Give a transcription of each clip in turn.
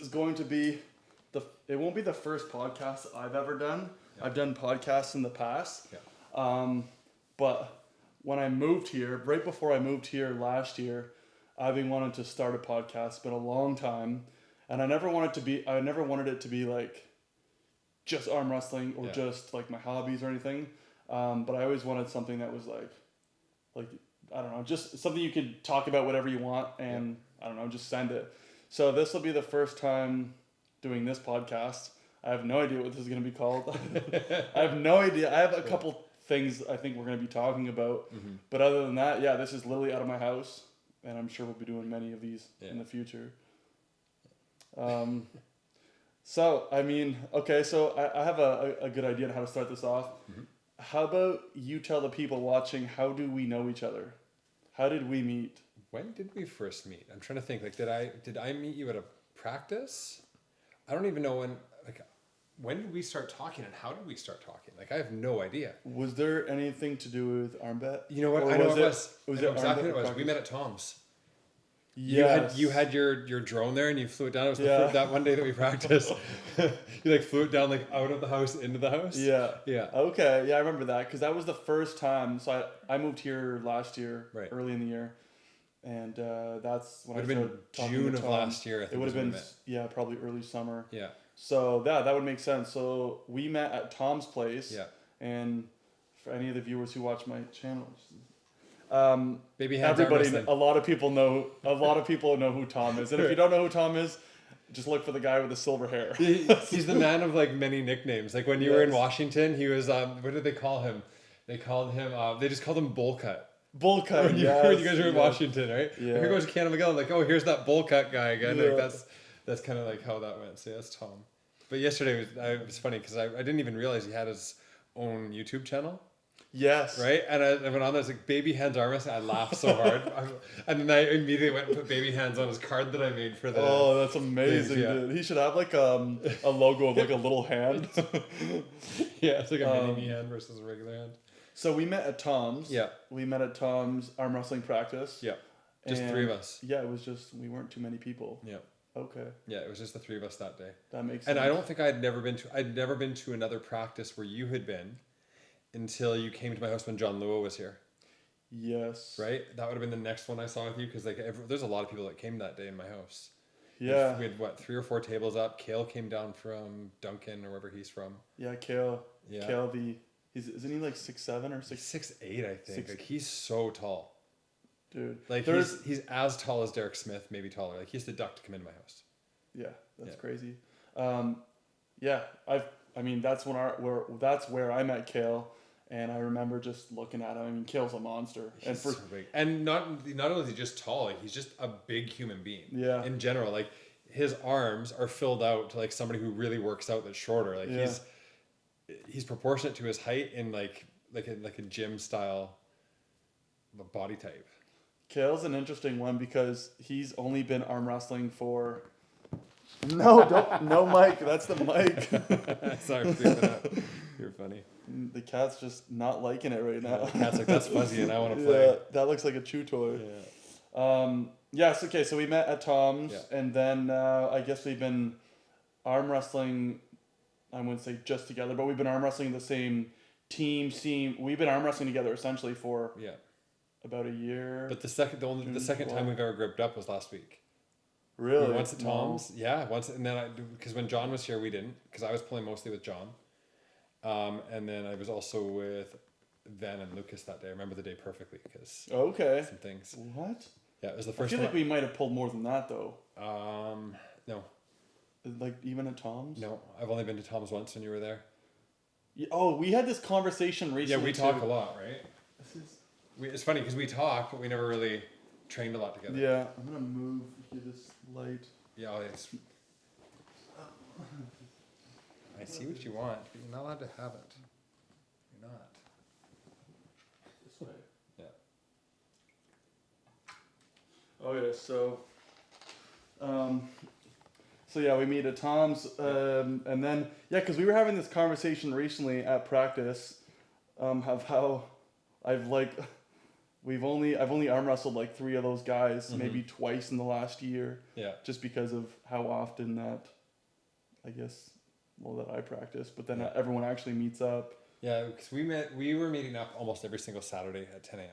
going to be it won't be the first podcast I've ever done. Yeah. I've done podcasts in the past. Yeah. But when I moved here, right before I moved here last year, I've been wanting to start a podcast. It's been a long time, and I never wanted it to be like just arm wrestling or just like my hobbies or anything. But I always wanted something that was like I don't know, just something you could talk about whatever you want and I don't know, just send it. So this will be the first time doing this podcast. I have no idea what this is going to be called. I have no idea. I have a couple things I think we're going to be talking about. Mm-hmm. But other than that, yeah, this is literally out of my house. And I'm sure we'll be doing many of these in the future. So, I mean, okay, so I have a good idea on how to start this off. Mm-hmm. How about you tell the people watching, how do we know each other? How did we meet? When did we first meet? I'm trying to think. Like, did I meet you at a practice? I don't even know when did we start talking and how did we start talking? Like, I have no idea. Was there anything to do with Armbet? You know what? I know it was. Was it exactly what it was. Practice? We met at Tom's. Yes. You had your drone there and you flew it down. It was that one day that we practiced. You like flew it down like out of the house into the house. Yeah. Yeah. Okay. Yeah, I remember that because that was the first time. So I moved here last year, early in the year, and that's when I started talking June to of Tom. last year. I think it would have been probably early summer. Yeah. So that would make sense. So we met at Tom's place. Yeah. And for any of the viewers who watch my channel. Baby hands everybody, a lot of people know who Tom is, and if you don't know who Tom is, just look for the guy with the silver hair. He's the man of like many nicknames. Like when you were in Washington, he was what did they call him? They called him. They just called him Bowl Cut. Bowl Cut. When you guys were in Washington, right? Yeah. Here goes Canada McGill. Like, oh, here's that Bowl Cut guy again. Yeah. Like that's kind of like how that went. So that's Tom. But yesterday was funny because I didn't even realize he had his own YouTube channel. Yes. Right? And I went on there, I was like, Baby Hands Arm Wrestling. I laughed so hard. And then I immediately went and put Baby Hands on his card that I made for the... Oh, that's amazing, dude. He should have like a logo of like a little hand. Yeah, it's like a mini hand versus a regular hand. So we met at Tom's. Yeah. We met at Tom's arm wrestling practice. Yeah. Just three of us. Yeah, it was just, we weren't too many people. Yeah. Okay. Yeah, it was just the three of us that day. That makes sense. And I don't think I'd never been to another practice where you had been until you came to my house when John Lua was here. Yes. Right? That would have been the next one I saw with you because like there's a lot of people that came that day in my house. Yeah. We had 3 or 4 tables up. Kale came down from Duncan or wherever he's from. Yeah, Kale. Yeah. Kale isn't he like 6'7" or 6'8"? 6'8", I think. Like he's so tall. Dude. Like he's as tall as Derek Smith, maybe taller. Like he has to duck to come into my house. Yeah, that's crazy. Yeah, I mean that's that's where I met Kale. And I remember just looking at him. I mean, Kale's a monster. He's so big. And not only is he just tall, like he's just a big human being. Yeah. In general, like his arms are filled out to like somebody who really works out that's shorter. Like he's proportionate to his height in like a gym style body type. Kale's an interesting one because he's only been arm wrestling for. No mic. That's the mic. Sorry for doing that. You're funny. The cat's just not liking it right now. The cat's like, that's fuzzy and I want to play. Yeah, that looks like a chew toy. Yeah. Yes, okay, so we met at Tom's, and then I guess we've been arm wrestling, I wouldn't say just together, but we've been arm wrestling the same team. We've been arm wrestling together essentially for about a year. But the second time we've ever gripped up was last week. Really? We once at Tom's. Yeah, once, and then because when John was here, we didn't, because I was playing mostly with John. And then I was also with Van and Lucas that day. I remember the day perfectly because some things. What? Yeah, it was the first. I feel like we might have pulled more than that though. No. Like even at Tom's? No, I've only been to Tom's once when you were there. Yeah, oh, we had this conversation recently. Yeah, we talk a lot, right? It's funny because we talk, but we never really trained a lot together. Yeah, I'm gonna move here this light. Yeah, it's. I see what you want, but you're not allowed to have it. You're not. This way. Yeah. Oh yeah, so yeah, we meet at Tom's, and then because we were having this conversation recently at practice, of how I've only arm wrestled like 3 of those guys, maybe twice in the last year. Yeah. Just because of how often that, I guess, that I practice. But then everyone actually meets up. Yeah, because we were meeting up almost every single Saturday at 10 a.m.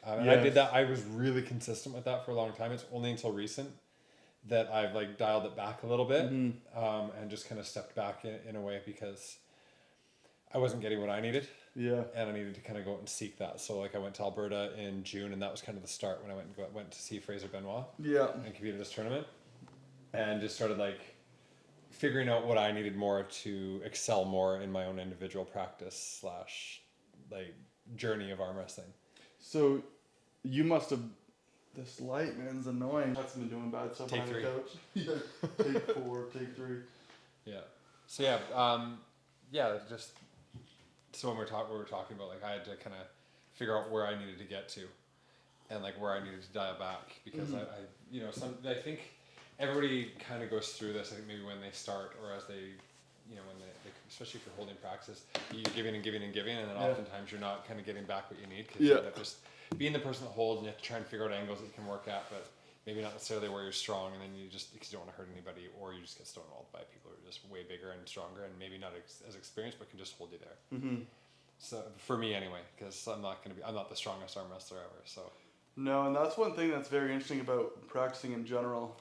And I did that. I was really consistent with that for a long time. It's only until recent that I've like dialed it back a little bit, and just kind of stepped back in a way because I wasn't getting what I needed. Yeah. And I needed to kind of go out and seek that. So like I went to Alberta in June, and that was kind of the start when I went to see Fraser Benoit. Yeah. And competed in this tournament, and just started like figuring out what I needed more to excel more in my own individual practice / like journey of arm wrestling. So you must have, this light, man, is annoying. That's been doing bad stuff on the couch. Yeah. Take 4, take 3. Yeah. So just so when we were talking about like I had to kind of figure out where I needed to get to, and like where I needed to dial back because I think everybody kind of goes through this. I think maybe when they start or as they, when they especially if you're holding practice, you're giving and giving and giving, and then oftentimes you're not kind of getting back what you need because you end up just being the person that holds, and you have to try and figure out angles that you can work at, but maybe not necessarily where you're strong, and then you just, because you don't want to hurt anybody, or you just get stonewalled by people who are just way bigger and stronger and maybe not as experienced, but can just hold you there. Mm-hmm. So for me anyway, because I'm not the strongest arm wrestler ever, so. No, and that's one thing that's very interesting about practicing in general,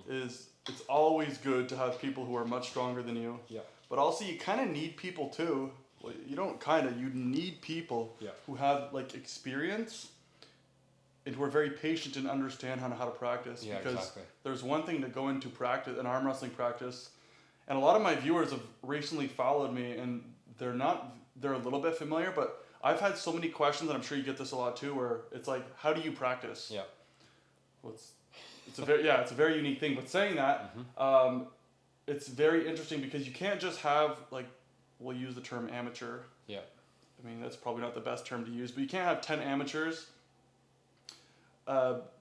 is it's always good to have people who are much stronger than you. Yeah. But also you kind of need people too. Well, you need people who have like experience and who are very patient and understand how to practice. Yeah, because there's one thing to go into practice, an arm wrestling practice, and a lot of my viewers have recently followed me, and they're a little bit familiar, but I've had so many questions, and I'm sure you get this a lot too, where it's like, how do you practice? Yeah. Well, it's a very unique thing. But saying that, it's very interesting because you can't just have like, we'll use the term amateur. Yeah. I mean, that's probably not the best term to use, but you can't have 10 amateurs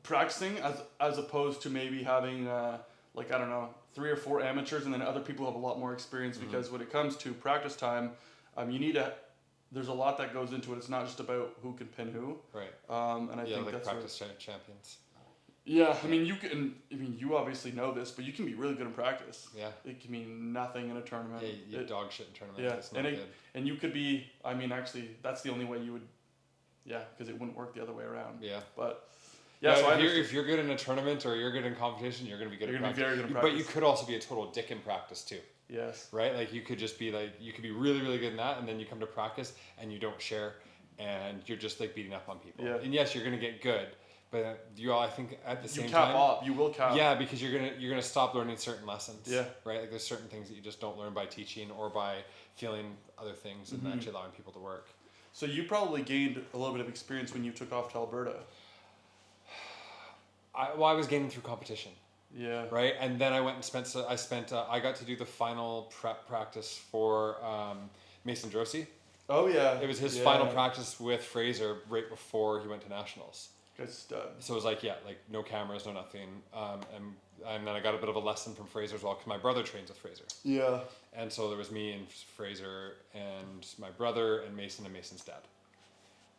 practicing as opposed to maybe having 3 or 4 amateurs and then other people who have a lot more experience, because when it comes to practice time, there's a lot that goes into it. It's not just about who can pin who. Right. And I think like that's practice champions. Yeah, I mean, you obviously know this, but you can be really good in practice. Yeah. It can mean nothing in a tournament. Yeah, dog shit in tournaments. Yeah, and you could be, actually, that's the only way you would, because it wouldn't work the other way around. Yeah. But, so if you're good in a tournament or you're good in competition, you're going to be good in practice. Very good in practice. But you could also be a total dick in practice too. Yes. Right? Like you could just be you could be really, really good in that, and then you come to practice and you don't share, and you're just like beating up on people. Yeah. And yes, you're going to get good. But I think at the same time, you will cap. Yeah, because you're gonna stop learning certain lessons. Yeah. Right. Like there's certain things that you just don't learn by teaching or by feeling other things and actually allowing people to work. So you probably gained a little bit of experience when you took off to Alberta. I was gaining through competition. Yeah. Right, and then I went and I got to do the final prep practice for Mason Drosy. Oh yeah. It was his final practice with Fraser right before he went to nationals. Good stuff. So it was like no cameras, no nothing, and then I got a bit of a lesson from Fraser as well because my brother trains with Fraser. Yeah. And so there was me and Fraser and my brother and Mason's dad,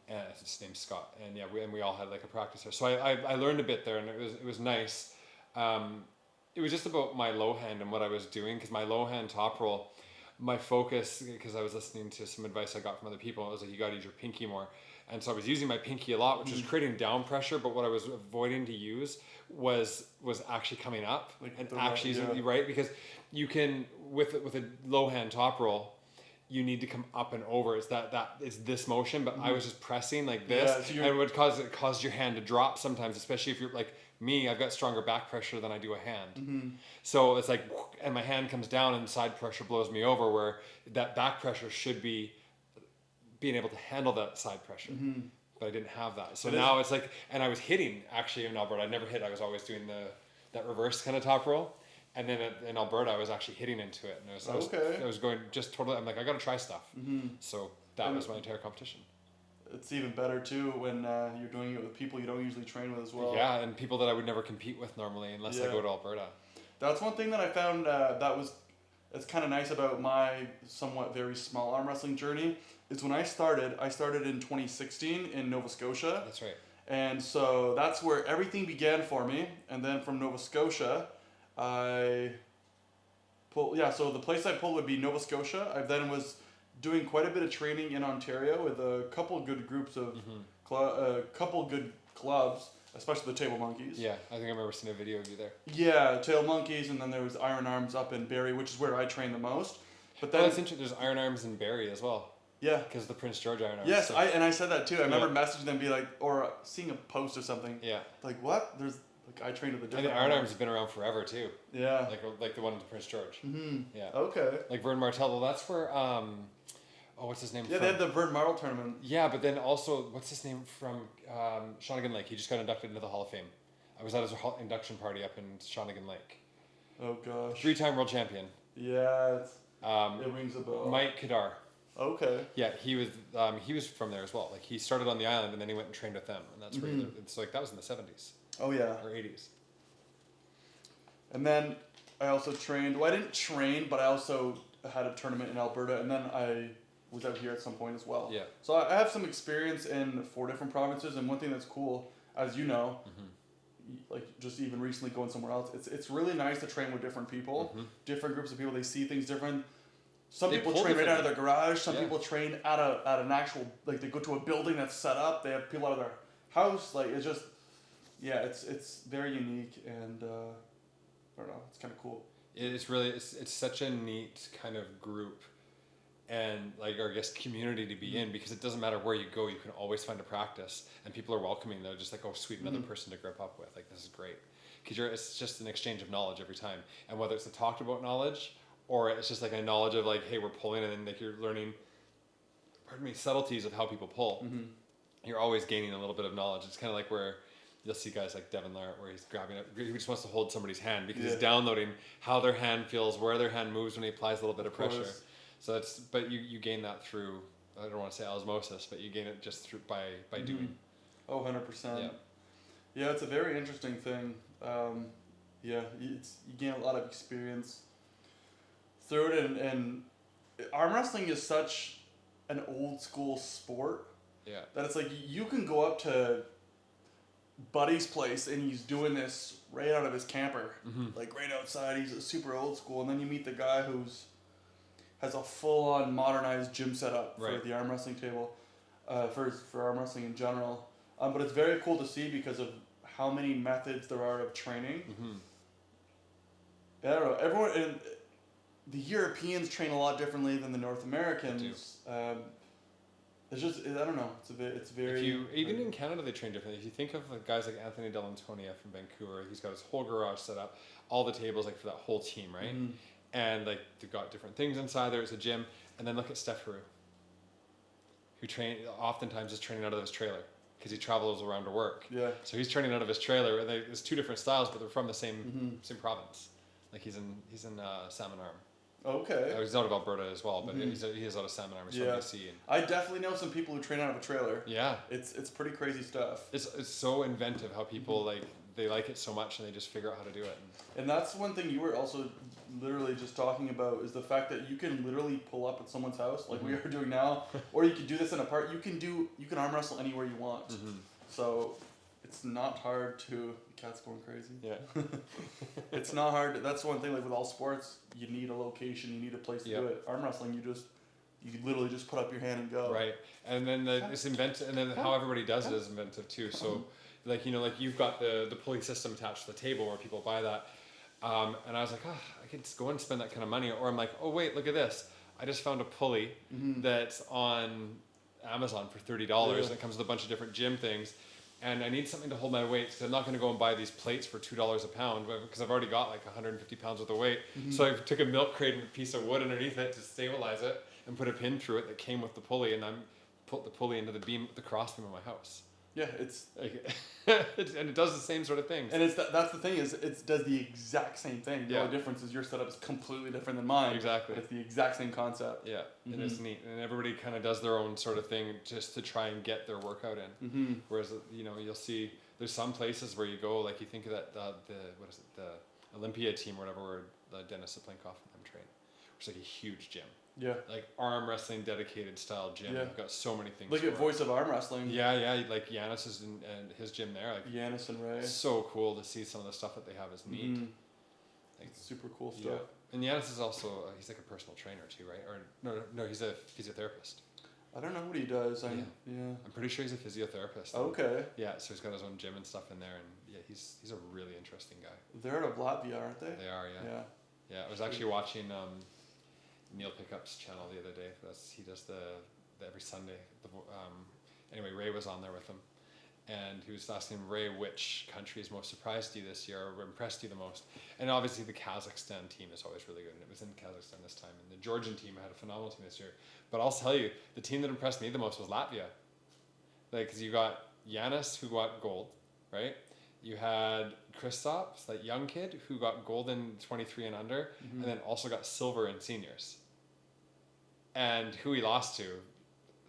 and his name's Scott, and we all had like a practice there. So I learned a bit there, and it was nice. It was just about my low hand and what I was doing, because my low hand top roll, my focus, because I was listening to some advice I got from other people, it was like, you got to use your pinky more. And so I was using my pinky a lot, which was creating down pressure, but what I was avoiding to use was actually coming up and actually using, right? Because you can, with a low hand top roll, you need to come up and over. It's that is this motion, but I was just pressing like this, and it would cause your hand to drop sometimes, especially if you're like me. I've got stronger back pressure than I do a hand, so it's like, and my hand comes down and side pressure blows me over, where that back pressure should be being able to handle that side pressure, but I didn't have that. So now it's like, and I was hitting actually in Alberta. I never hit. I was always doing that reverse kind of top roll. And then in Alberta, I was actually hitting into it, and I was going just totally. I'm like, I got to try stuff. So that was my entire competition. It's even better too when you're doing it with people you don't usually train with as well. Yeah, and people that I would never compete with normally unless I go to Alberta. That's one thing that I found it's kind of nice about my somewhat very small arm wrestling journey. is when I started. I started in 2016 in Nova Scotia. That's right. And so that's where everything began for me. And then from Nova Scotia, so the place I pulled would be Nova Scotia. I then was doing quite a bit of training in Ontario with a couple good groups of, couple good clubs, especially the Table Monkeys. Yeah, I think I remember seeing a video of you there. Yeah, Table Monkeys, and then there was Iron Arms up in Barrie, which is where I train the most. But then, that's interesting. There's Iron Arms in Barrie as well. Yeah. Because the Prince George Iron Arms. Yes, so. I said that too. I remember messaging them, be like, or seeing a post or something. Yeah. Like, what? There's, like, I trained with a different. And the Iron Arms have been around forever too. Yeah. Like the one in Prince George. Mm-hmm. Yeah. Okay. Like Vern Martell. Well, that's where what's his name? Yeah, from? they had the Vern Martel tournament. Yeah, but then also, what's his name from Shawnigan Lake? He just got inducted into the Hall of Fame. I was at his induction party up in Shawnigan Lake. Oh gosh. 3-time world champion. Yeah, it rings a bell. Mike Kadar. Okay. Yeah, he was from there as well. Like he started on the island and then he went and trained with them, and that's where it's like that was in the 70s. Oh yeah. Or 80s. And then I also trained. Well, I didn't train, but I also had a tournament in Alberta, and then I was out here at some point as well. Yeah. So I have some experience in 4 different provinces, and one thing that's cool, as you know, like just even recently going somewhere else, it's really nice to train with different people, different groups of people. They see things different. Some people train right out of their garage. Some people train at an actual, like they go to a building that's set up. They have people out of their house. Like it's just, yeah, it's very unique, and I don't know, it's kind of cool. It's really it's such a neat kind of group, and like or I guess community to be in, because it doesn't matter where you go, you can always find a practice, and people are welcoming. They're just like, oh sweet, another person to grip up with. Like this is great, because it's just an exchange of knowledge every time, and whether it's a talked about knowledge. Or it's just like a knowledge of like, hey, we're pulling, and then like you're learning, subtleties of how people pull. You're always gaining a little bit of knowledge. It's kind of like where you'll see guys like Devin Lart, where he's grabbing it, he just wants to hold somebody's hand because he's downloading how their hand feels, where their hand moves when he applies a little bit of pressure. So but you gain that through, I don't want to say osmosis, but you gain it just through by doing. Oh, 100%. Yeah, it's a very interesting thing. You gain a lot of experience through it, and arm wrestling is such an old school sport that it's like you can go up to Buddy's place and he's doing this right out of his camper, like right outside. He's a super old school, and then you meet the guy has a full on modernized gym setup for the arm wrestling table, for arm wrestling in general. But it's very cool to see because of how many methods there are of training. I don't know, everyone. The Europeans train a lot differently than the North Americans. It's just, I don't know. It's very. Even in Canada, they train differently. If you think of guys like Anthony Dell'Antonia from Vancouver, he's got his whole garage set up, all the tables like for that whole team, right? And like they've got different things inside there. It's a gym, and then look at Steph Haru, who oftentimes is training out of his trailer because he travels around to work. Yeah. So he's training out of his trailer, and there's 2 different styles, but they're from the same province. Like he's in Salmon Arm. Okay. He's out of Alberta as well, but he is out of Salmon Arm. He's from BC. I definitely know some people who train out of a trailer. Yeah. It's pretty crazy stuff. It's so inventive how people they like it so much and they just figure out how to do it. And that's one thing you were also literally just talking about is the fact that you can literally pull up at someone's house like we are doing now, or you can do this in a park. You can arm wrestle anywhere you want. So it's not hard to. Cat's going crazy. Yeah. It's not hard. That's one thing. Like with all sports, you need a location. You need a place to do it. Arm wrestling, you literally just put up your hand and go. Right. And then it's inventive, and then how everybody does it is inventive too. So, like you've got the pulley system attached to the table where people buy that, and I was like, I could just go and spend that kind of money, or I'm like, oh wait, look at this. I just found a pulley that's on Amazon for $30, and it comes with a bunch of different gym things. And I need something to hold my weight, because I'm not going to go and buy these plates for $2 a pound, because I've already got like 150 pounds worth of weight. So I took a milk crate and a piece of wood underneath it to stabilize it, and put a pin through it that came with the pulley, and I put the pulley into the cross beam of my house. Yeah, it's like, and it does the same sort of things. And that's the thing is it does the exact same thing. The only difference is your setup is completely different than mine. Exactly. It's the exact same concept. Yeah, and it's neat. And everybody kind of does their own sort of thing just to try and get their workout in. Whereas you'll see there's some places where you go, like you think of that the Olympia team or whatever, where Dennis Saplinkoff and them train, which is like a huge gym. Yeah. Like arm wrestling dedicated style gym. Yeah. They've got so many things. Like at Voice of Arm Wrestling. Yeah. Like Yanis is and his gym there. Like Yanis and Ray. so cool to see some of the stuff that they have is neat. Mm-hmm. Like super cool stuff. Yeah. And Yanis is also he's like a personal trainer too, right? Or no, he's a physiotherapist. I don't know what he does. Yeah. Yeah. I'm pretty sure he's a physiotherapist. Okay. Yeah, so he's got his own gym and stuff in there, and yeah, he's a really interesting guy. They're out of Latvia, aren't they? They are, yeah. Yeah. Yeah, I was actually watching Neil Pickup's channel the other day. He does the every Sunday. Anyway, Ray was on there with him, and he was asking Ray which country has most surprised you this year or impressed you the most. And obviously the Kazakhstan team is always really good, and it was in Kazakhstan this time. And the Georgian team had a phenomenal team this year. But I'll tell you, the team that impressed me the most was Latvia. Like, because you got Yanis, who got gold, right? You had Kristaps, that young kid, who got gold in 23 and under, and then also got silver in seniors. And who he lost to,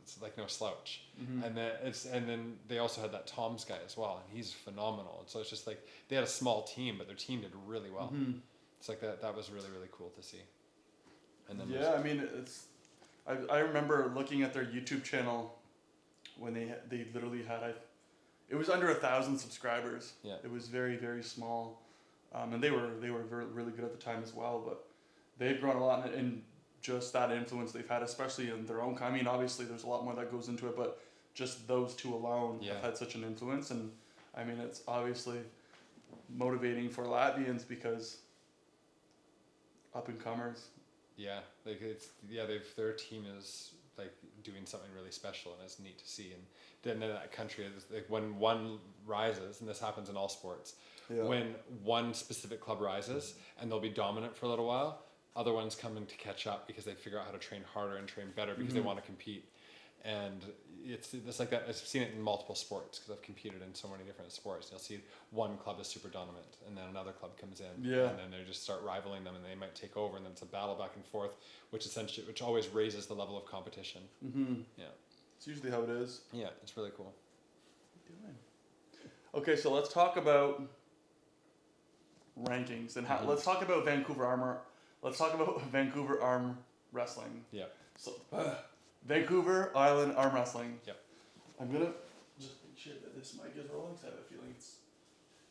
it's like no slouch. And then they also had that Tom's guy as well, and he's phenomenal. And so it's just like they had a small team, but their team did really well. It's like that was really, really cool to see. And then I mean, I remember looking at their YouTube channel when they literally had it was under 1,000 subscribers. Yeah. It was very, very small, and they were really good at the time as well. But they've grown a lot in just that influence they've had, especially in their own. I mean, obviously there's a lot more that goes into it, but just those two alone have had such an influence. And I mean, it's obviously motivating for Latvians because up and comers. Yeah, like their team is like doing something really special, and it's neat to see. And then in that country, like when one rises, and this happens in all sports, when one specific club rises and they'll be dominant for a little while, other ones come in to catch up because they figure out how to train harder and train better because they want to compete. And it's like that. I've seen it in multiple sports because I've competed in so many different sports. You'll see one club is super dominant, and then another club comes in, and then they just start rivaling them, and they might take over, and then it's a battle back and forth, which always raises the level of competition. Yeah, it's usually how it is. Yeah, it's really cool. Okay, so let's talk about rankings and how. Let's talk about Vancouver Armor. Let's talk about Vancouver Arm Wrestling. Yeah. So. Vancouver Island Arm Wrestling. Yep. I'm gonna just make sure that this mic is rolling because I have a feeling it's.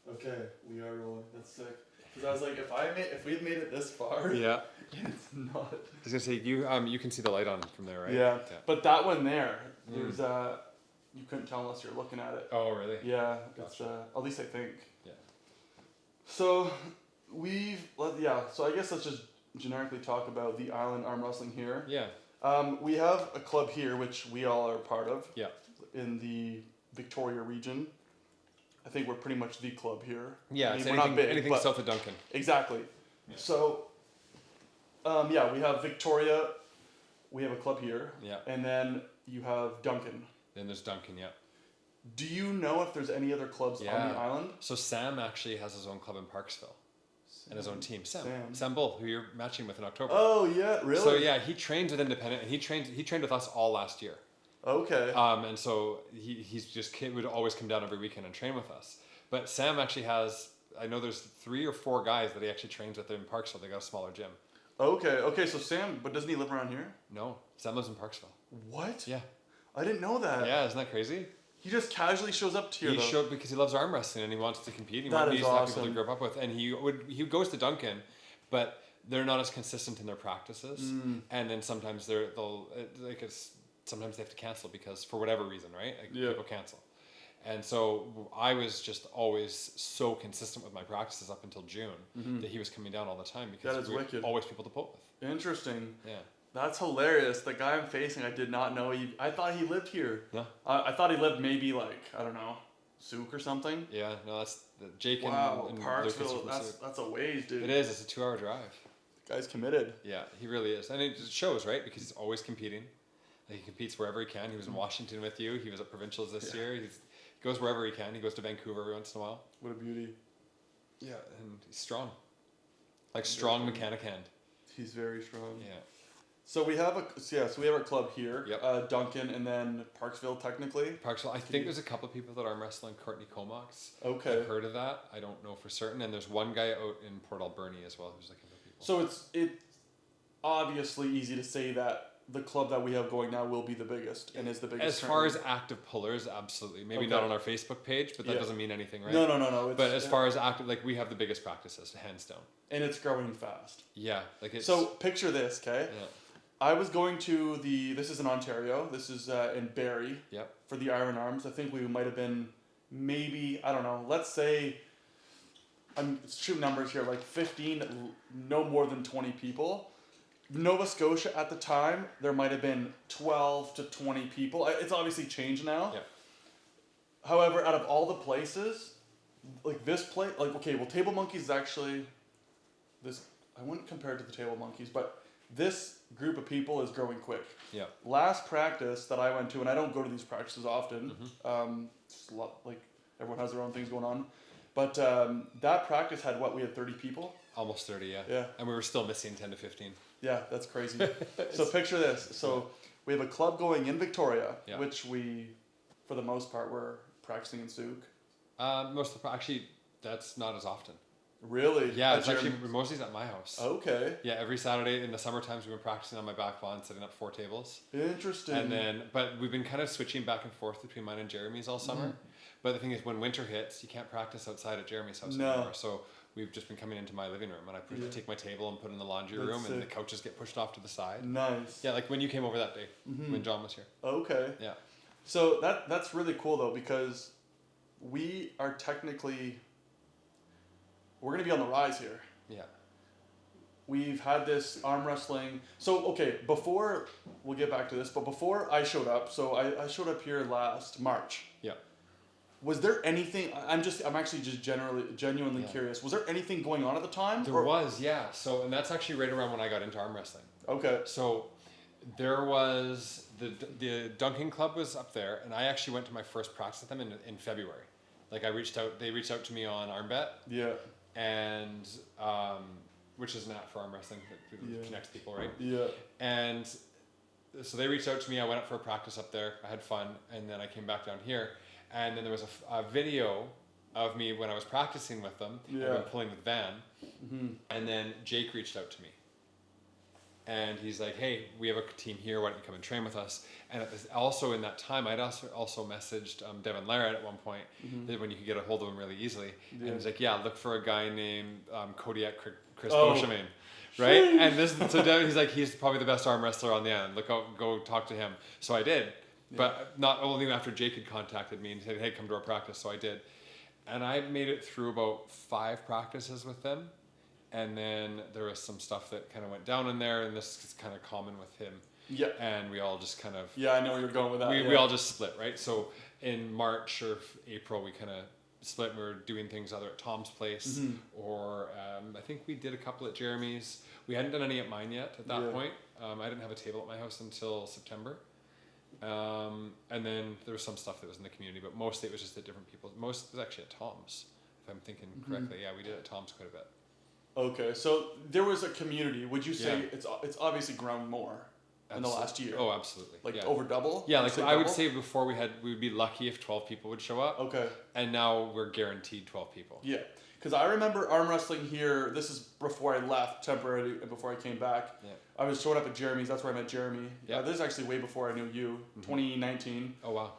Okay, we are rolling. That's sick. Because I was like, if we had made it this far. Yeah. It's not. I was gonna say you can see the light on from there, right? Yeah. But that one there, there's you couldn't tell unless you're looking at it. Oh really? Yeah. Gotcha. It's at least I think. Yeah. So So I guess let's just generically talk about the Island Arm Wrestling here. Yeah. We have a club here, which we all are part of. Yeah. In the Victoria region. I think we're pretty much the club here. Yeah, I mean, it's we're not big, anything but south of Duncan. Exactly. Yeah. So, we have Victoria. We have a club here. Yeah. And then you have Duncan. Then there's Duncan, yeah. Do you know if there's any other clubs on the island? So Sam actually has his own club in Parksville. And his own team, Sam Bull, who you're matching with in October. Oh yeah, really? So yeah, he trains with Independent, and he trained with us all last year. Okay. And so he would always come down every weekend and train with us. But Sam actually has, I know there's 3 or 4 guys that he actually trains with in Parksville. They got a smaller gym. Okay. So Sam, but doesn't he live around here? No, Sam lives in Parksville. What? Yeah. I didn't know that. Yeah, isn't that crazy? He just casually shows up here. He showed because he loves arm wrestling and he wants to compete. He that needs is to have awesome. people to grow up with, and he goes to Duncan, but they're not as consistent in their practices, and then sometimes sometimes they have to cancel because for whatever reason, right? Like people cancel, and so I was just always so consistent with my practices up until June that he was coming down all the time because we wicked. Always people to pull with. Interesting. Yeah. That's hilarious. The guy I'm facing, I did not know I thought he lived here. No. I thought he lived maybe like, I don't know, Souk or something. Yeah, no, that's Jake and Parksville. Lucas That's a ways, dude. It is. It's a 2-hour drive. The guy's committed. Yeah, he really is, and it just shows, right? Because he's always competing. Like he competes wherever he can. He was in Washington with you. He was at provincials this year. He goes wherever he can. He goes to Vancouver every once in a while. What a beauty. Yeah, and he's strong. Like strong mechanic hand. He's very strong. Yeah. So we have our club here. Yep. Duncan and then Parksville technically. Parksville. I think there's a couple of people that arm wrestling. Courtney Comox. Okay. I've heard of that. I don't know for certain. And there's one guy out in Port Alberni as well who's looking for people. So obviously easy to say that the club that we have going now will be the biggest and is the biggest. As far as active pullers, absolutely. Maybe not on our Facebook page, but that doesn't mean anything, right? No. But as far as active, like we have the biggest practices, hands down. And it's growing fast. Yeah, like it's. So picture this, okay? Yeah. I was going to this is in Ontario. This is in Barrie. Yep. For the Iron Arms. I think we might have been maybe, I don't know, let's say, I'm shooting numbers here, like 15, no more than 20 people. Nova Scotia at the time, there might have been 12 to 20 people. It's obviously changed now. Yeah. However, out of all the places, like this place, like, okay, well, Table Monkeys is actually, I wouldn't compare it to the Table Monkeys, but this group of people is growing quick. Yeah. Last practice that I went to, and I don't go to these practices often, just a lot, like, everyone has their own things going on, but that practice had, we had 30 people? Almost 30, yeah. Yeah. And we were still missing 10 to 15. Yeah, that's crazy. So picture this. So we have a club going in Victoria, which we, for the most part, were practicing in Souk. Actually, that's not as often. Really? Yeah, it's actually mostly at my house. Okay. Yeah, every Saturday in the summer times we've been practicing on my back lawn, setting up 4 tables. Interesting. And then, but we've been kind of switching back and forth between mine and Jeremy's all summer. But the thing is, when winter hits, you can't practice outside at Jeremy's house anymore. So we've just been coming into my living room, and I take my table and put it in the laundry room, and the couches get pushed off to the side. Nice. Yeah, like when you came over that day, when John was here. Okay. Yeah. So that's really cool though, because we are technically, we're gonna be on the rise here. Yeah. We've had this arm wrestling. So okay, we'll get back to this, but before I showed up, so I showed up here last March. Yeah. Was there anything? I'm actually just genuinely curious. Was there anything going on at the time? There was, yeah. So, and that's actually right around when I got into arm wrestling. Okay. So, there was the Dunking Club was up there, and I actually went to my first practice with them in February. Like they reached out to me on ArmBet. Yeah. And which is an app for arm wrestling that connects people, right? Yeah. And so they reached out to me. I went up for a practice up there. I had fun, and then I came back down here. And then there was a video of me when I was practicing with them. Yeah. I've been pulling with Van. And then Jake reached out to me. And he's like, hey, we have a team here. Why don't you come and train with us? And also in that time, I'd also messaged Devin Larratt at one point, that when you could get a hold of him really easily. Yeah. And he's like, yeah, look for a guy named Kodiak Chris Beauchemin. Right? And so Devin, he's like, he's probably the best arm wrestler on the island. Go talk to him. So I did. Yeah. But not only after Jake had contacted me and said, hey, come to our practice. So I did. And I made it through about 5 practices with them. And then there was some stuff that kind of went down in there. And this is kind of common with him. Yeah. And we all just kind of... Yeah, I know where you're going with that. We all just split, right? So in March or April, we kind of split. We were doing things either at Tom's place or I think we did a couple at Jeremy's. We hadn't done any at mine yet at that point. I didn't have a table at my house until September. And then there was some stuff that was in the community, but mostly it was just at different people's. Most it was actually at Tom's, if I'm thinking correctly. Yeah, we did it at Tom's quite a bit. Okay, so there was a community. Would you say it's obviously grown more in the last year? Oh, absolutely. Like over double? Yeah, like I would say before we'd be lucky if 12 people would show up. Okay. And now we're guaranteed 12 people. Yeah. Because I remember arm wrestling here, this is before I left temporarily and before I came back. Yeah. I was showing up at Jeremy's, that's where I met Jeremy. Yeah. This is actually way before I knew you, 2019. Oh, wow.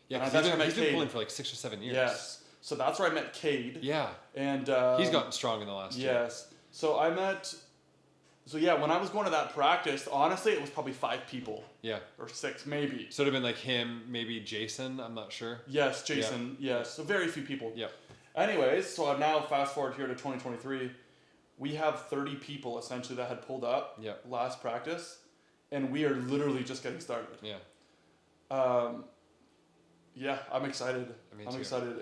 Yeah, because he's been pulling for like 6 or 7 years. Yes. So that's where I met Cade. Yeah. And he's gotten strong in the last year. Yes. So when I was going to that practice, honestly, it was probably 5 people. Yeah. Or 6, maybe. So it would have been like him, maybe Jason, I'm not sure. Yes, Jason, yes. So very few people. Yep. Anyways, so now fast forward here to 2023, we have 30 people essentially that had pulled up last practice, and we are literally just getting started. Yeah. I'm excited. I'm excited.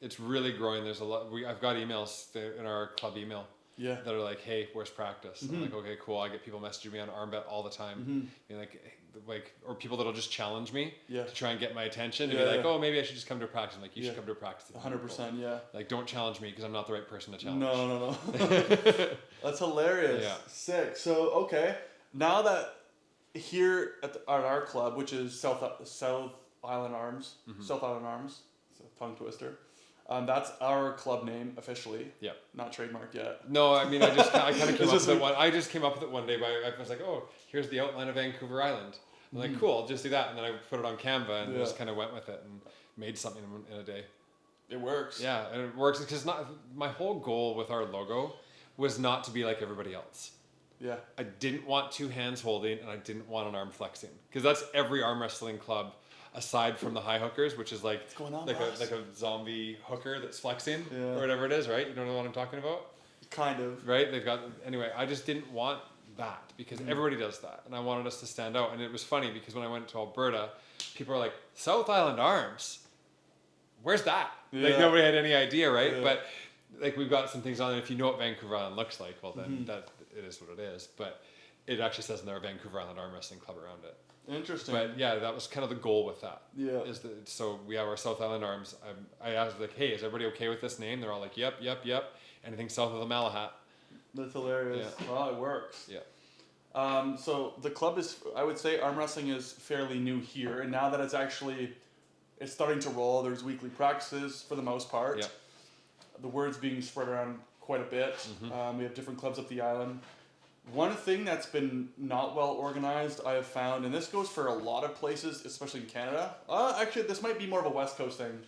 It's really growing. There's a lot. I've got emails in our club email. Yeah. That are like, hey, where's practice? I'm like, okay, cool. I get people messaging me on ArmBet all the time. Being like, or people that'll just challenge me to try and get my attention. And be like, oh, maybe I should just come to a practice. I'm like, you should come to a practice. 100%, yeah. Like, don't challenge me because I'm not the right person to challenge. No. That's hilarious. Yeah. Sick. So, okay. Now that here at our club, which is South Island Arms, South Island Arms, it's a tongue twister. That's our club name officially. Yeah. Not trademarked yet. No, I mean, I kind of came up just with it one. I just came up with it one day. I was like, oh, here's the outline of Vancouver Island. I'm like, cool, I'll just do that. And then I put it on Canva and just kind of went with it and made something in a day. It works. Yeah, and it works because my whole goal with our logo was not to be like everybody else. Yeah. I didn't want two hands holding and I didn't want an arm flexing because that's every arm wrestling club aside from the high hookers, which is like What's going on, like boss? a zombie hooker that's flexing Yeah. or whatever it is, right? You know what I'm talking about? Kind of. Right? They've got anyway. I just didn't want that because everybody does that, and I wanted us to stand out. And it was funny because when I went to Alberta, people were like, "South Island Arms, where's that?" Like Yeah. nobody had any idea, right? Yeah. But like we've got some things on, and if you know what Vancouver Island looks like, well then that it is what it is. But it actually says in there Vancouver Island Arm Wrestling Club around it. Interesting. But yeah, that was kind of the goal with that. Yeah. So we have our South Island Arms. I asked like, hey, is everybody okay with this name? They're all like, yep. Anything south of the Malahat. That's hilarious. Yeah. Well, it works. Yeah. So the club is, I would say, arm wrestling is fairly new here, and now that it's starting to roll. There's weekly practices for the most part. Yeah. The word's being spread around quite a bit. We have different clubs up the island. One thing that's been not well organized, I have found, and this goes for a lot of places, especially in Canada. Actually, this might be more of a West Coast thing.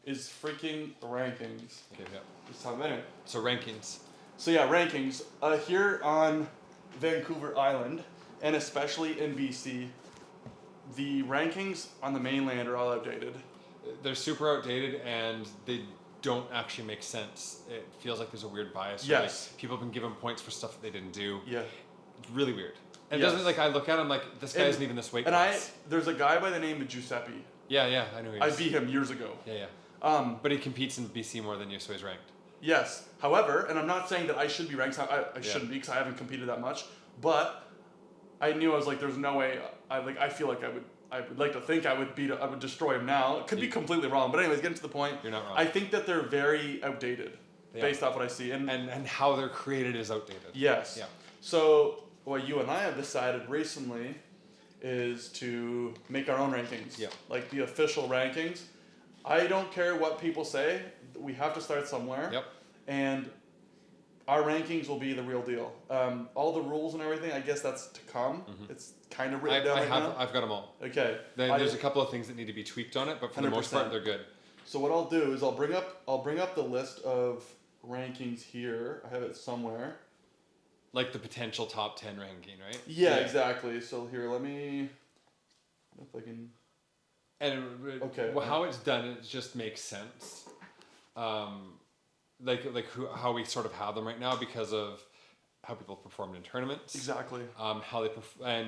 Is freaking rankings. Okay. Yeah. Just have anyway. So rankings. So yeah, rankings. Here on Vancouver Island, and especially in BC, the rankings on the mainland are all outdated. They're super outdated and they don't actually make sense. It feels like there's a weird bias. Yes. Like people have been given points for stuff that they didn't do. Yeah. Really weird. And Yes. it doesn't like I look at him like this guy isn't even this weight And class. there's a guy by the name of Giuseppe. Yeah, I know who he I is. beat him years ago. Yeah. But he competes in BC more than you, so he's ranked. Yes. However, and I'm not saying that I should be ranked. I shouldn't be because I haven't competed that much. But I knew I was like, there's no way. I feel like I would like to think I would destroy him now. It could be completely wrong, but anyways, getting to the point. You're not wrong. I think that they're very outdated, based off what I see, and how they're created is outdated. yes. Yeah. So what you and I have decided recently is to make our own rankings. Yeah. Like the official rankings. I don't care what people say. We have to start somewhere. Yep. And our rankings will be the real deal. All the rules and everything, I guess that's to come. It's kind of written down right now. I've got them all. Okay. There's a couple of things that need to be tweaked on it, but for the most part, 100%. they're good. So what I'll do is I'll bring up the list of rankings here. I have it somewhere. Like the potential top 10 ranking, right? Yeah, exactly. So here, let me, if I can. And Okay. How it's done, it just makes sense. How we sort of have them right now because of how people performed in tournaments. Exactly. How they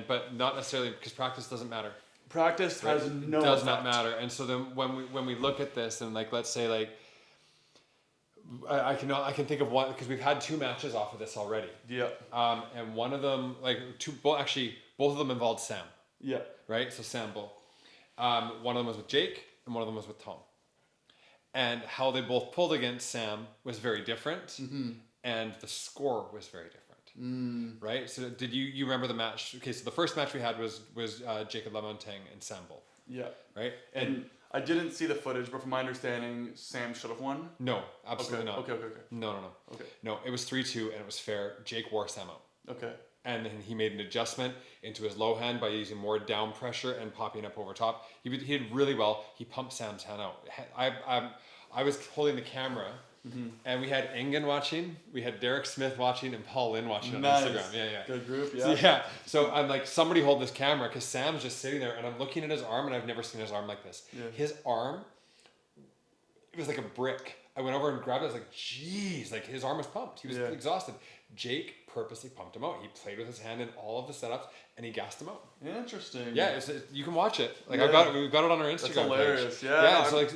but not necessarily because practice doesn't matter. Practice has no does not effect. matter. And so then when we look at this and like let's say like I can think of one because we've had 2 matches off of this already. Yeah. And one of them both of them involved Sam. Yeah. Right? So Sam Bull. One of them was with Jake and one of them was with Tom. And how they both pulled against Sam was very different, and the score was very different. Right? So did you remember the match? Okay, so the first match we had was Jacob Lamontagne and Sam Bull. Yeah. Right? And I didn't see the footage, but from my understanding, Sam should have won. No, absolutely not. Okay. No. Okay. No, it was 3-2 and it was fair. Jake wore Sam out. Okay. And then he made an adjustment into his low hand by using more down pressure and popping up over top. He did really well. He pumped Sam's hand out. I was holding the camera, and we had Engen watching, we had Derek Smith watching, and Paul Lynn watching on Instagram. Yeah. Good group, So I'm like, somebody hold this camera, because Sam's just sitting there, and I'm looking at his arm, and I've never seen his arm like this. Yeah. His arm, it was like a brick. I went over and grabbed it. I was like, geez, like his arm was pumped. He was exhausted. Jake purposely pumped him out. He played with his hand in all of the setups, and he gassed him out. Interesting. Yeah, you can watch it. Like I've got it. We've got it on our Instagram. That's hilarious. Page. Yeah. So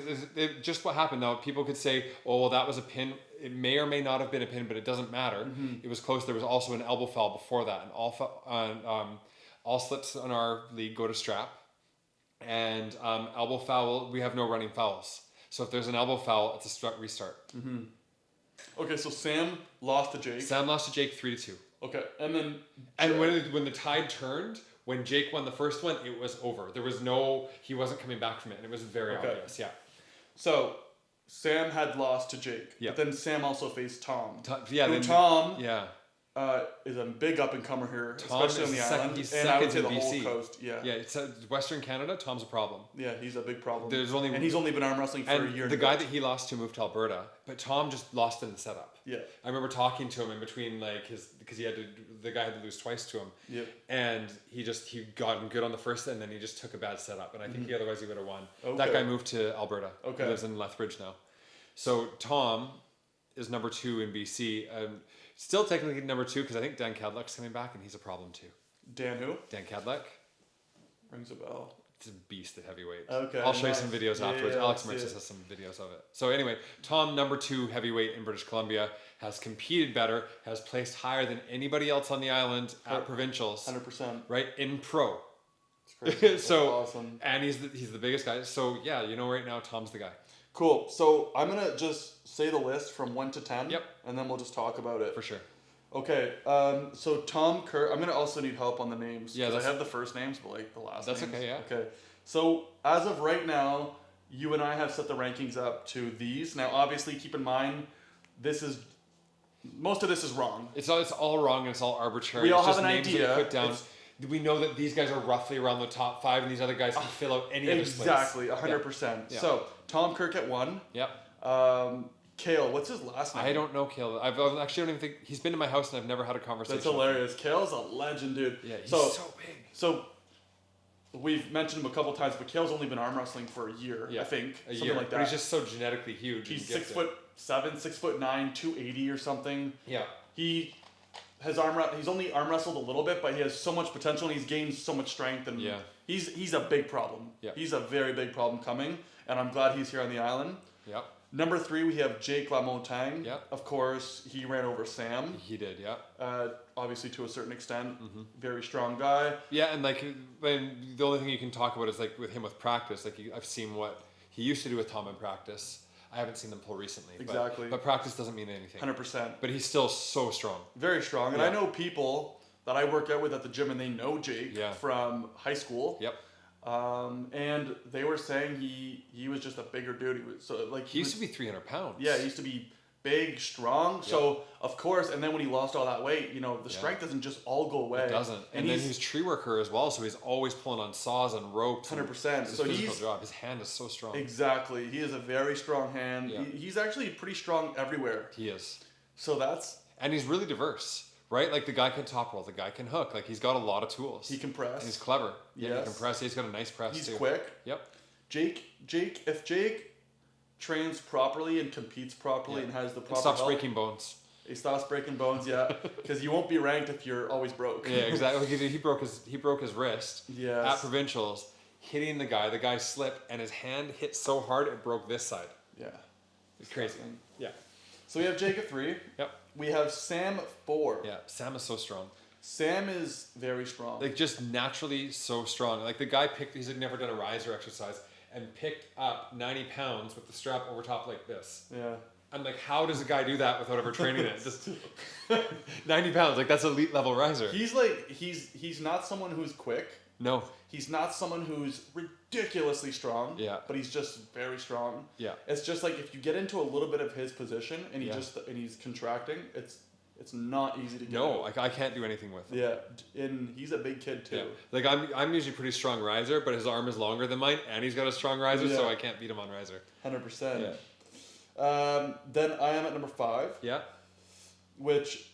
just what happened. Now people could say, "Oh, well, that was a pin." It may or may not have been a pin, but it doesn't matter. It was close. There was also an elbow foul before that, and all slips on our league go to strap, and elbow foul. We have no running fouls. So if there's an elbow foul, it's a restart. Okay, so Sam lost to Jake. Sam lost to Jake 3-2. Okay, and then when the tide turned, when Jake won the first one, it was over. There was he wasn't coming back from it, and it was very obvious. Yeah. So Sam had lost to Jake. Yeah. But then Sam also faced Tom. Tom Tom is a big up-and-comer here, Tom especially on the island. He's and I would say second the in whole BC. coast. Yeah. Yeah, it's Western Canada, Tom's a problem. Yeah, he's a big problem. And he's only been arm wrestling for a year. And the guy that he lost to moved to Alberta, but Tom just lost in the setup. Yeah. I remember talking to him in between because the guy had to lose twice to him. Yep. And he got him good on the first, and then he just took a bad setup, and I think otherwise he would have won. Okay. That guy moved to Alberta. Okay. He lives in Lethbridge now. So Tom is number 2 in BC. Still technically number 2 because I think Dan Cadleck's coming back, and he's a problem too. Dan who? Dan Cadleck. Rings a bell. It's a beast at heavyweight. Okay. I'll show you some videos afterwards. Yeah, Alex Mercis has some videos of it. So anyway, Tom, number 2 heavyweight in British Columbia, has competed better, has placed higher than anybody else on the island at provincials. 100%. Right? In pro. It's crazy. So awesome. And he's the biggest guy. So yeah, right now Tom's the guy. Cool. So I'm gonna just say the list from 1 to 10. Yep. And then we'll just talk about it. For sure. Okay. So Tom Kerr. I'm gonna also need help on the names. Yeah. I have the first names, but like the last. That's names. okay. Yeah. Okay. So as of right now, you and I have set the rankings up to these. Now, obviously, keep in mind, most of this is wrong. It's all wrong and it's all arbitrary. We all it's just have an names idea. That we put down. We know that these guys are roughly around the top 5, and these other guys can fill out any other space. Exactly, 100%. Yeah. So Tom Kirk at 1. Yep. Kale, what's his last name? I don't know Kale. I actually don't even think he's been to my house, and I've never had a conversation. That's hilarious. Kale's a legend, dude. Yeah, he's so big. So we've mentioned him a couple times, but Kale's only been arm wrestling for a year, I think, something like that. But he's just so genetically huge. He's 6'7", 6'9", 280 or something. Yeah. He has he's only arm wrestled a little bit, but he has so much potential and he's gained so much strength, and he's a big problem. Yeah. He's a very big problem coming, and I'm glad he's here on the island. Yep. Number 3, we have Jake LaMontagne. Yep. Of course, he ran over Sam. He did, yeah. Obviously, to a certain extent, very strong guy. Yeah, and the only thing you can talk about is with him with practice. I've seen what he used to do with Tom in practice. I haven't seen them pull recently. Exactly. But practice doesn't mean anything. 100%. But he's still so strong. Very strong. And I know people that I work out with at the gym, and they know Jake from high school. Yep. And they were saying he was just a bigger dude. He used to be 300 pounds. Yeah, he used to be big, strong. Yep. So of course, and then when he lost all that weight, the strength doesn't just all go away. It doesn't. And then he's tree worker as well, so he's always pulling on saws and ropes. 100%. So physical job. His hand is so strong. Exactly. He has a very strong hand. Yeah. He's actually pretty strong everywhere. He is. So and he's really diverse. Right? The guy can top roll, the guy can hook. He's got a lot of tools. He can press. And he's clever. Yes. Yeah, he can press. He's got a nice press he's too. quick. Yep. If Jake trains properly and competes properly and has the proper stops help, breaking bones. He stops breaking bones, because you won't be ranked if you're always broke. Yeah, exactly. He broke his wrist at provincials, hitting the guy. The guy slipped, and his hand hit so hard it broke this side. Yeah. It's crazy. Yeah. So we have Jake at 3. Yep. We have Sam at 4. Yeah, Sam is so strong. Sam is very strong. Just naturally so strong. The guy he's never done a riser exercise and picked up 90 pounds with the strap over top like this. Yeah. I'm how does a guy do that without ever training it? Just 90 pounds, that's elite level riser. He's not someone who's quick. No. He's not someone who's ridiculously strong. Yeah. But he's just very strong. Yeah. It's just if you get into a little bit of his position and he's contracting, it's not easy to get. No, I can't do anything with him. Yeah, and he's a big kid too. Yeah. I'm usually pretty strong riser, but his arm is longer than mine, and he's got a strong riser, so I can't beat him on riser. 100%. Yeah. Then I am at number 5. Yeah. Which,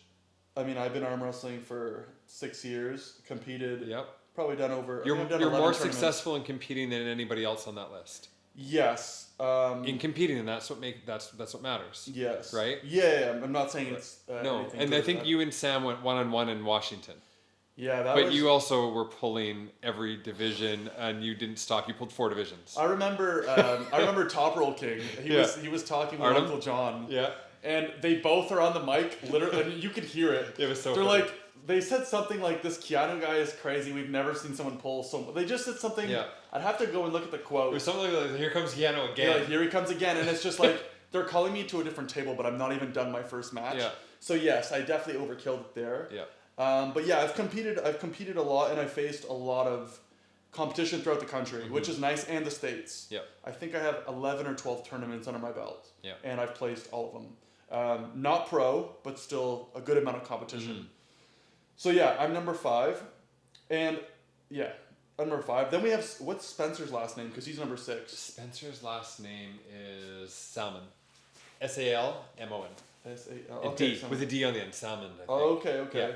I've been arm wrestling for 6 years. Competed. Yep. Probably done over. You're more successful in competing than anybody else on that list. Yes. In competing, and that's what matters. Yes. Right. Yeah, I'm not saying it's. No, and I think you and Sam went 1-on-1 in Washington. Yeah, but you also were pulling every division, and you didn't stop. You pulled 4 divisions. I remember. I remember Top Roll King. He was talking with Uncle John. Yeah. And they both are on the mic, literally, and you could hear it. It was so. They're funny. They said something like, "This Keanu guy is crazy. We've never seen someone pull so." They just said something. Yeah. I'd have to go and look at the quote. It was something like, "Here comes Keanu again." Yeah, here he comes again, and it's just they're calling me to a different table, but I'm not even done my first match. Yeah. So yes, I definitely overkilled it there. Yeah. But yeah, I've competed a lot, and I faced a lot of competition throughout the country, which is nice, and the States. Yep. I think I have 11 or 12 tournaments under my belt. Yep. And I've placed all of them. Not pro, but still a good amount of competition. So yeah, I'm number 5. And yeah, I'm number 5. Then we have, what's Spencer's last name? Because he's number 6. Spencer's last name is Salmon. Salmon. Okay, with a D on the end. Salmon. I think. Oh, okay. Yeah.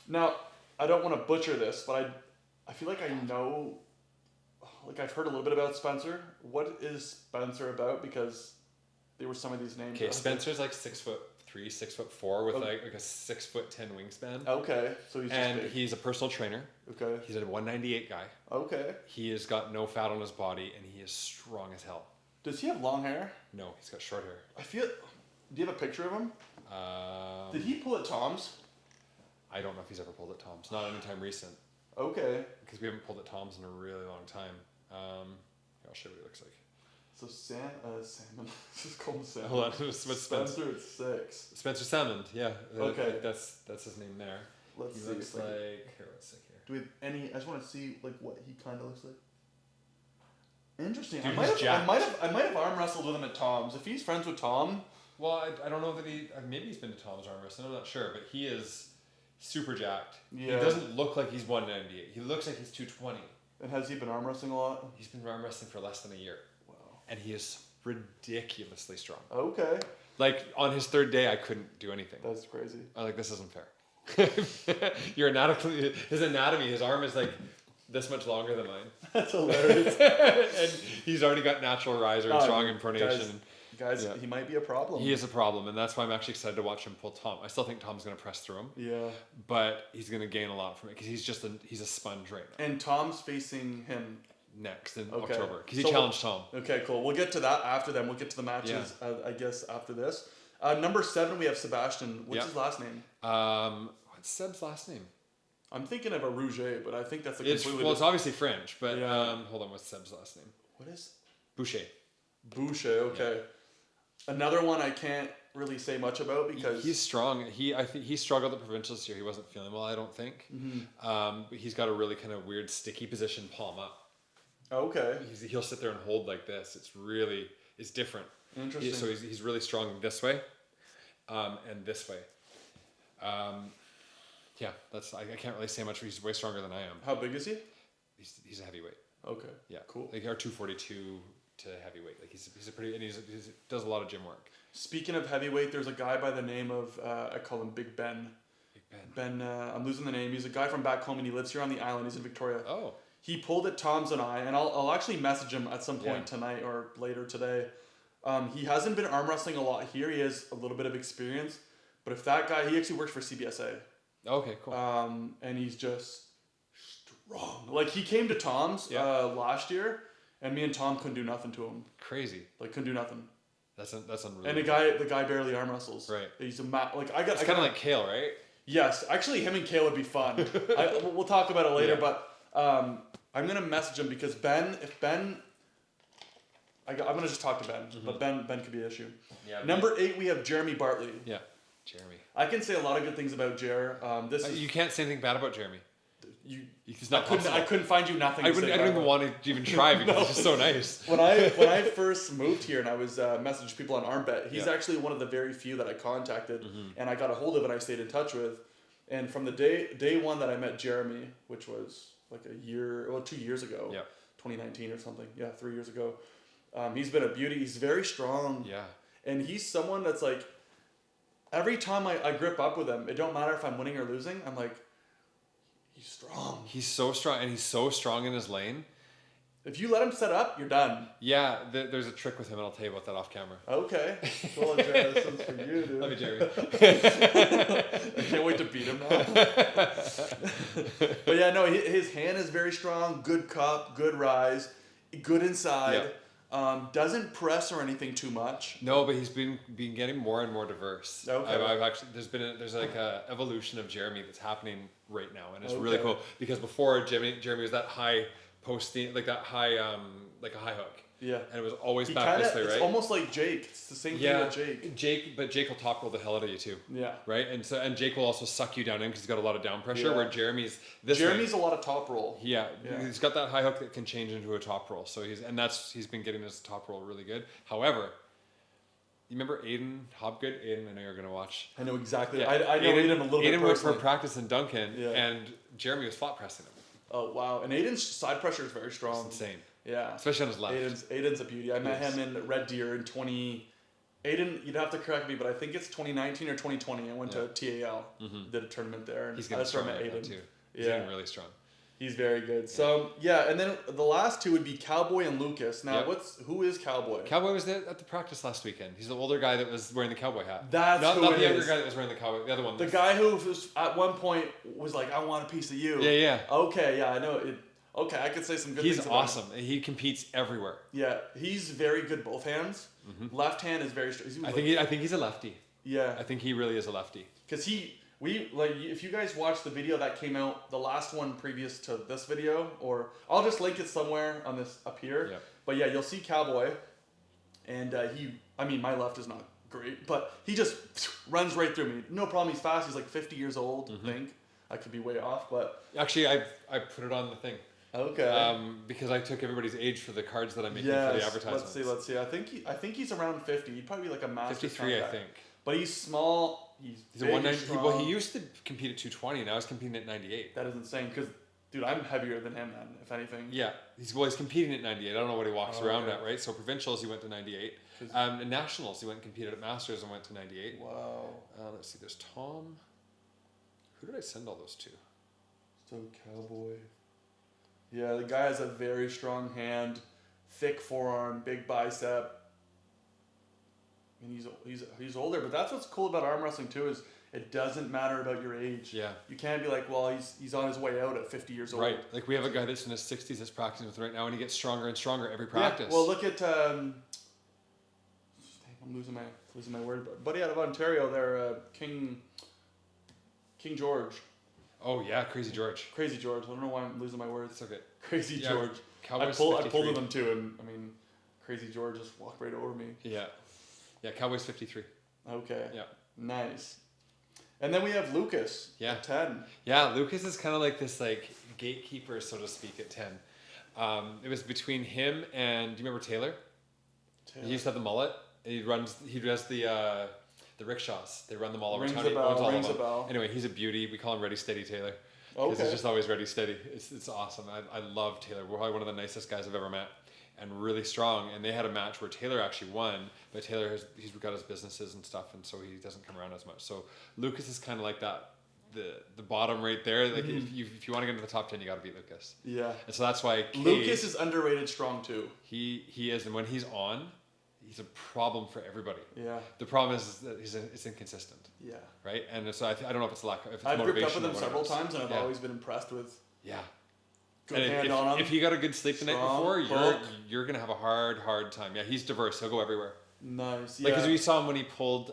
Now, I don't want to butcher this, but I feel like I know, like I've heard a little bit about Spencer. What is Spencer about? Because there were some of these names. Okay, Spencer's like 6'3", 6'4", with like a 6'10" wingspan. Okay, so he's just big. He's a personal trainer. Okay. He's a 198 guy. Okay. He has got no fat on his body, and he is strong as hell. Does he have long hair? No, he's got short hair. Do you have a picture of him? Did he pull at Tom's? I don't know if he's ever pulled at Tom's. Not anytime recent. Okay. Because we haven't pulled at Tom's in a really long time. I'll show you what he looks like. So Salmon. Just call him Salmon. Hold on. What's Spencer at 6. Spencer Salmon. Yeah. Okay. That's his name there. Let's see. Looks like here. Let's see here. Do we have any? I just want to see like what he kind of looks like. Interesting. Dude, I might have arm wrestled with him at Tom's. If he's friends with Tom. Well, I don't know that maybe he's been to Tom's arm wrestling. I'm not sure, but he is super jacked. Yeah. He doesn't look like he's 198. He looks like he's 220. And has he been arm wrestling a lot? He's been arm wrestling for less than a year. Wow. And he is ridiculously strong. Okay. Like on his 3rd day, I couldn't do anything. That's crazy. I'm like, this isn't fair. His anatomy, his arm is like this much longer than mine. That's hilarious. And he's already got natural riser and strong impronation. Guys, he might be a problem. He is a problem, and that's why I'm actually excited to watch him pull Tom. I still think Tom's going to press through him. Yeah. But he's going to gain a lot from it because he's a sponge right now. And Tom's facing him next in October because he So challenged Tom. Okay, cool. We'll get to that after then. We'll get to the matches, I guess, after this. Number 7, we have Sebastian. What's his last name? What's Seb's last name? I'm thinking of a Rouget, but I think that's It's obviously French, but hold on. What's Seb's last name? What is? Boucher. Boucher. Okay. Yeah. Another one I can't really say much about because he's strong. I think he struggled at provincials this year. He wasn't feeling well, I don't think. But he's got a really kind of weird sticky position, palm up. Okay. He'll sit there and hold like this. It's different. Interesting. So he's really strong this way, and this way. Yeah, I can't really say much. He's way stronger than I am. How big is he? He's a heavyweight. Okay. Yeah. Cool. Like our 242 to heavyweight. Like he's a pretty, and he does a lot of gym work. Speaking of heavyweight, there's a guy by the name of I call him Big Ben. Big Ben. I'm losing the name. He's a guy from back home, and he lives here on the island. He's in Victoria. Oh. He pulled at Tom's and and I'll actually message him at some point tonight or later today. He hasn't been arm wrestling a lot here. He has a little bit of experience, but if that guy, he actually works for CBSA. Okay, cool. And he's just strong. Like he came to Tom's last year, and me and Tom couldn't do nothing to him. Crazy. Like couldn't do nothing. That's unreal. And the guy barely arm wrestles. Right. He's a It's kind of like Kale, right? Yes, actually, him and Kale would be fun. We'll talk about it later, but I'm gonna message him because if Ben. I'm gonna just talk to Ben, but Ben could be an issue. Yeah. Number 8, we have Jeremy Bartley. Yeah, Jeremy. I can say a lot of good things about Jer. You can't say anything bad about Jeremy. It's not I couldn't find you nothing. I don't even want to even try because he's just so nice. When I first moved here and I was messaging people on ArmBet, he's actually one of the very few that I contacted and I got a hold of and I stayed in touch with. And from the day one that I met Jeremy, which was like 2 years ago, 2019 or something, 3 years ago, he's been a beauty. He's very strong. Yeah. And he's someone that's like, every time I grip up with him, it don't matter if I'm winning or losing. I'm like, he's strong. He's so strong, and he's so strong in his lane. If you let him set up, you're done. Yeah, there's a trick with him, and I'll tell you about that off camera. Okay. Well, Jerry, this one's for you, dude. Love you, Jerry. I can't wait to beat him now. But yeah, no, his hand is very strong. Good cup, good rise, good inside. Yeah. Doesn't press or anything too much. No, but he's been getting more and more diverse. Okay. I've actually there's like a evolution of Jeremy that's happening right now, and it's really cool because before Jeremy was that high posting, like that high like a high hook. Yeah. And it was always He back this way, right? It's almost like Jake. It's the same thing with Jake. But Jake will top roll the hell out of you too. Yeah. Right? And Jake will also suck you down in because he's got a lot of down pressure, Yeah. where Jeremy's a lot of top roll. Yeah. He's got that high hook that can change into a top roll. So he's been getting his top roll really good. However, you remember Aiden Hobgood? Aiden, I know you're going to watch. I know exactly. Yeah. I know Aiden a little bit Aiden went personally. for practice in Duncan, and Jeremy was flat pressing him. Oh, wow. And Aiden's side pressure is very strong. It's insane. Yeah. Especially on his left. Aiden's a beauty. I met him in Red Deer in Aiden, you'd have to correct me, but I think it's 2019 or 2020. I went to TAL, did a tournament there. And he's getting strong like Aiden that too. He's getting really strong. He's very good. So, and then the last two would be Cowboy and Lucas. Now, who is Cowboy? Cowboy was there at the practice last weekend. He's the older guy that was wearing the cowboy hat. That's not who not it the younger is. guy that was wearing the cowboy. The other one. The guy who was at one point was like, "I want a piece of you." Yeah. Okay, yeah, I know it. Okay, I could say some good things about him. He's awesome. He competes everywhere. Yeah, he's very good both hands. Left hand is very strong. I think he's a lefty. Yeah. I think he really is a lefty. Because if you guys watch the video that came out, the last one previous to this video, or I'll just link it somewhere on this up here. Yeah. But yeah, you'll see Cowboy, and my left is not great, but he just runs right through me. No problem. He's fast. He's like 50 years old. I think I could be way off, but actually, I put it on the thing. Okay. Because I took everybody's age for the cards that I'm making for the advertisements. Let's see. I think he's around 50. He'd probably be like a master. 53, I think. But he's small. He's a 190. Well, he used to compete at 220. Now he's competing at 98. That is insane. Because, dude, I'm heavier than him. Then, if anything. Yeah, he's competing at 98. I don't know what he walks around at, right? So provincials, he went to 98. And nationals, he went and competed at masters and went to 98. Wow. Let's see. There's Tom. Who did I send all those to? So Cowboy. Yeah, the guy has a very strong hand, thick forearm, big bicep. And he's older, but that's what's cool about arm wrestling too, is it doesn't matter about your age. Yeah. You can't be like, well, he's on his way out at 50 years old. Right. Like we have a guy that's in his 60s that's practicing with right now, and he gets stronger and stronger every practice. Yeah. Well, look at I'm losing my word, buddy out of Ontario there, King George. Oh yeah, Crazy George. Crazy George. I don't know why I'm losing my words. It's okay. Crazy George. I pulled at him too, and Crazy George just walked right over me. Yeah. Yeah, Cowboy's 53. Okay. Yeah. Nice. And then we have Lucas. Yeah. At 10. Yeah, Lucas is kind of like this gatekeeper, so to speak, at 10. It was between him and, do you remember Taylor? He used to have the mullet. He does the rickshaws. They run them all over town. Rings a bell. Anyway, he's a beauty. We call him Ready Steady Taylor. Because he's just always ready steady. It's awesome. I love Taylor. We're probably one of the nicest guys I've ever met. And really strong. And they had a match where Taylor actually won, but he's got his businesses and stuff, and so he doesn't come around as much. So Lucas is kind of like that, the bottom right there. Like if you want to get into the top 10, you got to beat Lucas. Yeah. And so that's why Lucas is underrated strong too. He is, and when he's on, he's a problem for everybody. Yeah. The problem is that it's inconsistent. Yeah. Right. And so I don't know if it's I've gripped up with him several times, and I've always been impressed with. Yeah. Good hand on him. If you got a good sleep the night before, you're gonna have a hard time. Yeah, he's diverse. He'll go everywhere. Nice. Like, because we saw him when he pulled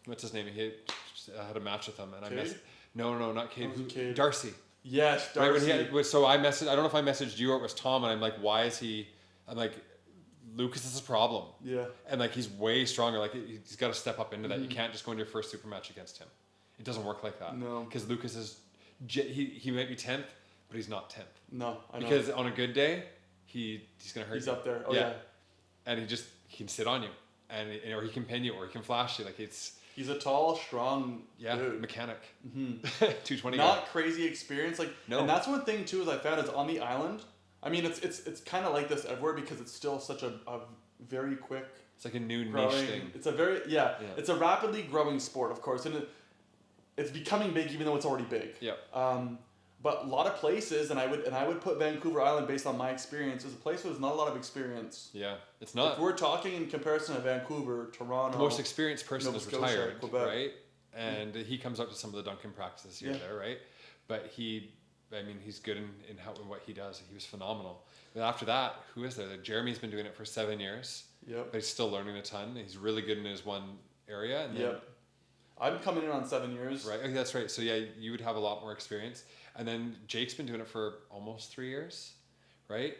what's his name? He had a match with him, and Cade? not Cade. Cade. Darcy. Yes, Darcy. Right, so I don't know if I messaged you or it was Tom, and I'm like, why is he? I'm like, Lucas is a problem. Yeah. And like he's way stronger. Like he's got to step up into that. You can't just go in your first super match against him. It doesn't work like that. No. Because Lucas is he might be 10th, but he's not 10th. No, I know. Because on a good day, he's gonna hurt you. He's up there. Oh yeah. And he can sit on you, or he can pin you, or he can flash you. Like he's a tall, strong dude. Mechanic. 220. Not crazy experience. No. And that's one thing too is I found is on the island. I mean, it's kind of like this everywhere because it's still such a very quick. It's like a new growing, niche thing. It's a very It's a rapidly growing sport, of course, and it's becoming big even though it's already big. Yeah. But a lot of places, and I would put Vancouver Island based on my experience, is a place where there's not a lot of experience. Yeah, it's not. If we're talking in comparison to Vancouver, Toronto, the most experienced person is retired, Quebec. right? And he comes up to some of the Duncan practices here and there, right? But he's good in what he does. He was phenomenal. But after that, who is there? Jeremy's been doing it for 7 years. Yep. But he's still learning a ton. He's really good in his one area. And yep. I'm coming in on 7 years. Right. Okay, that's right. So yeah, you would have a lot more experience. And then Jake's been doing it for almost 3 years, right?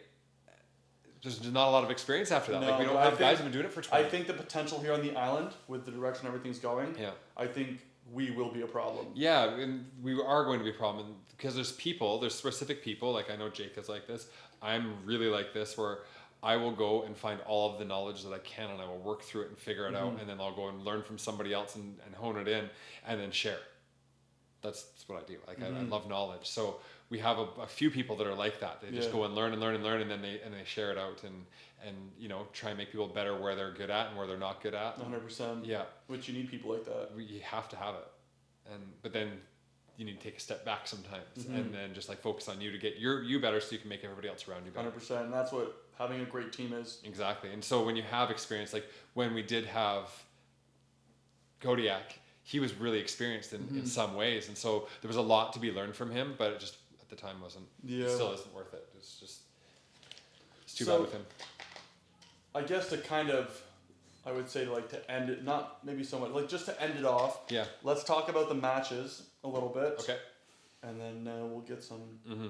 there's not a lot of experience after that. No, like we don't but have guys who've been doing it for 20. I think the potential here on the island with the direction everything's going. Yeah. I think we will be a problem. Yeah, and we are going to be a problem because there's specific people. Like I know Jake is like this. I'm really like this where I will go and find all of the knowledge that I can and I will work through it and figure it out, and then I'll go and learn from somebody else and hone it in and then share. That's what I do. Like I love knowledge. So we have a few people that are like that. They just go and learn and learn and learn, and then they share it out and you know, try and make people better where they're good at and where they're not good at. 100%. Yeah. Which you need people like that. You have to have it. But then you need to take a step back sometimes and then just like focus on you to get you better so you can make everybody else around you better. 100%. And that's what having a great team is. Exactly. And so when you have experience, like when we did have Kodiak, he was really experienced in some ways. And so there was a lot to be learned from him, but it just at the time wasn't, it still isn't worth it. It's too bad with him. I guess to kind of, I would say like to end it, not maybe so much, like just to end it off. Yeah. Let's talk about the matches a little bit. Okay. And then we'll get some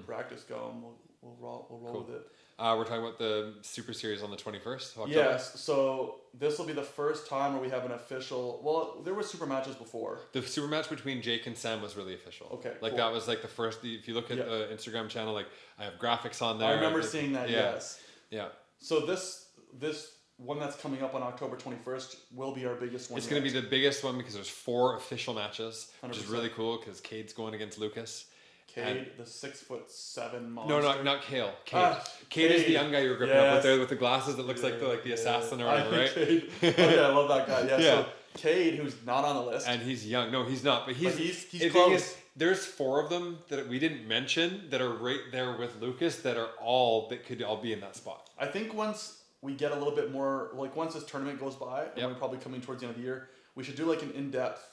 practice going. We'll roll with it. We're talking about the Super Series on the 21st of October. Yes. So this will be the first time where we have an official. Well, there were super matches before. The super match between Jake and Sam was really official. Okay. Like that was like the first. If you look at the Instagram channel, like I have graphics on there. I remember seeing that. Yeah. Yes. Yeah. So this one that's coming up on October 21st will be our biggest one. It's going to be the biggest one because there's 4 official matches, 100%. Which is really cool because Cade's going against Lucas. Cade, the 6'7" monster. No, not Kale. Cade. Cade is the young guy you were gripping up with there with the glasses that looks like the assassin or whatever, right? Cade. Okay, I love that guy. Yeah. So Cade, who's not on the list, and he's young. No, he's not. But he's close. There's 4 of them that we didn't mention that are right there with Lucas that could all be in that spot. I think once we get a little bit more, like once this tournament goes by, and we're probably coming towards the end of the year, we should do like an in-depth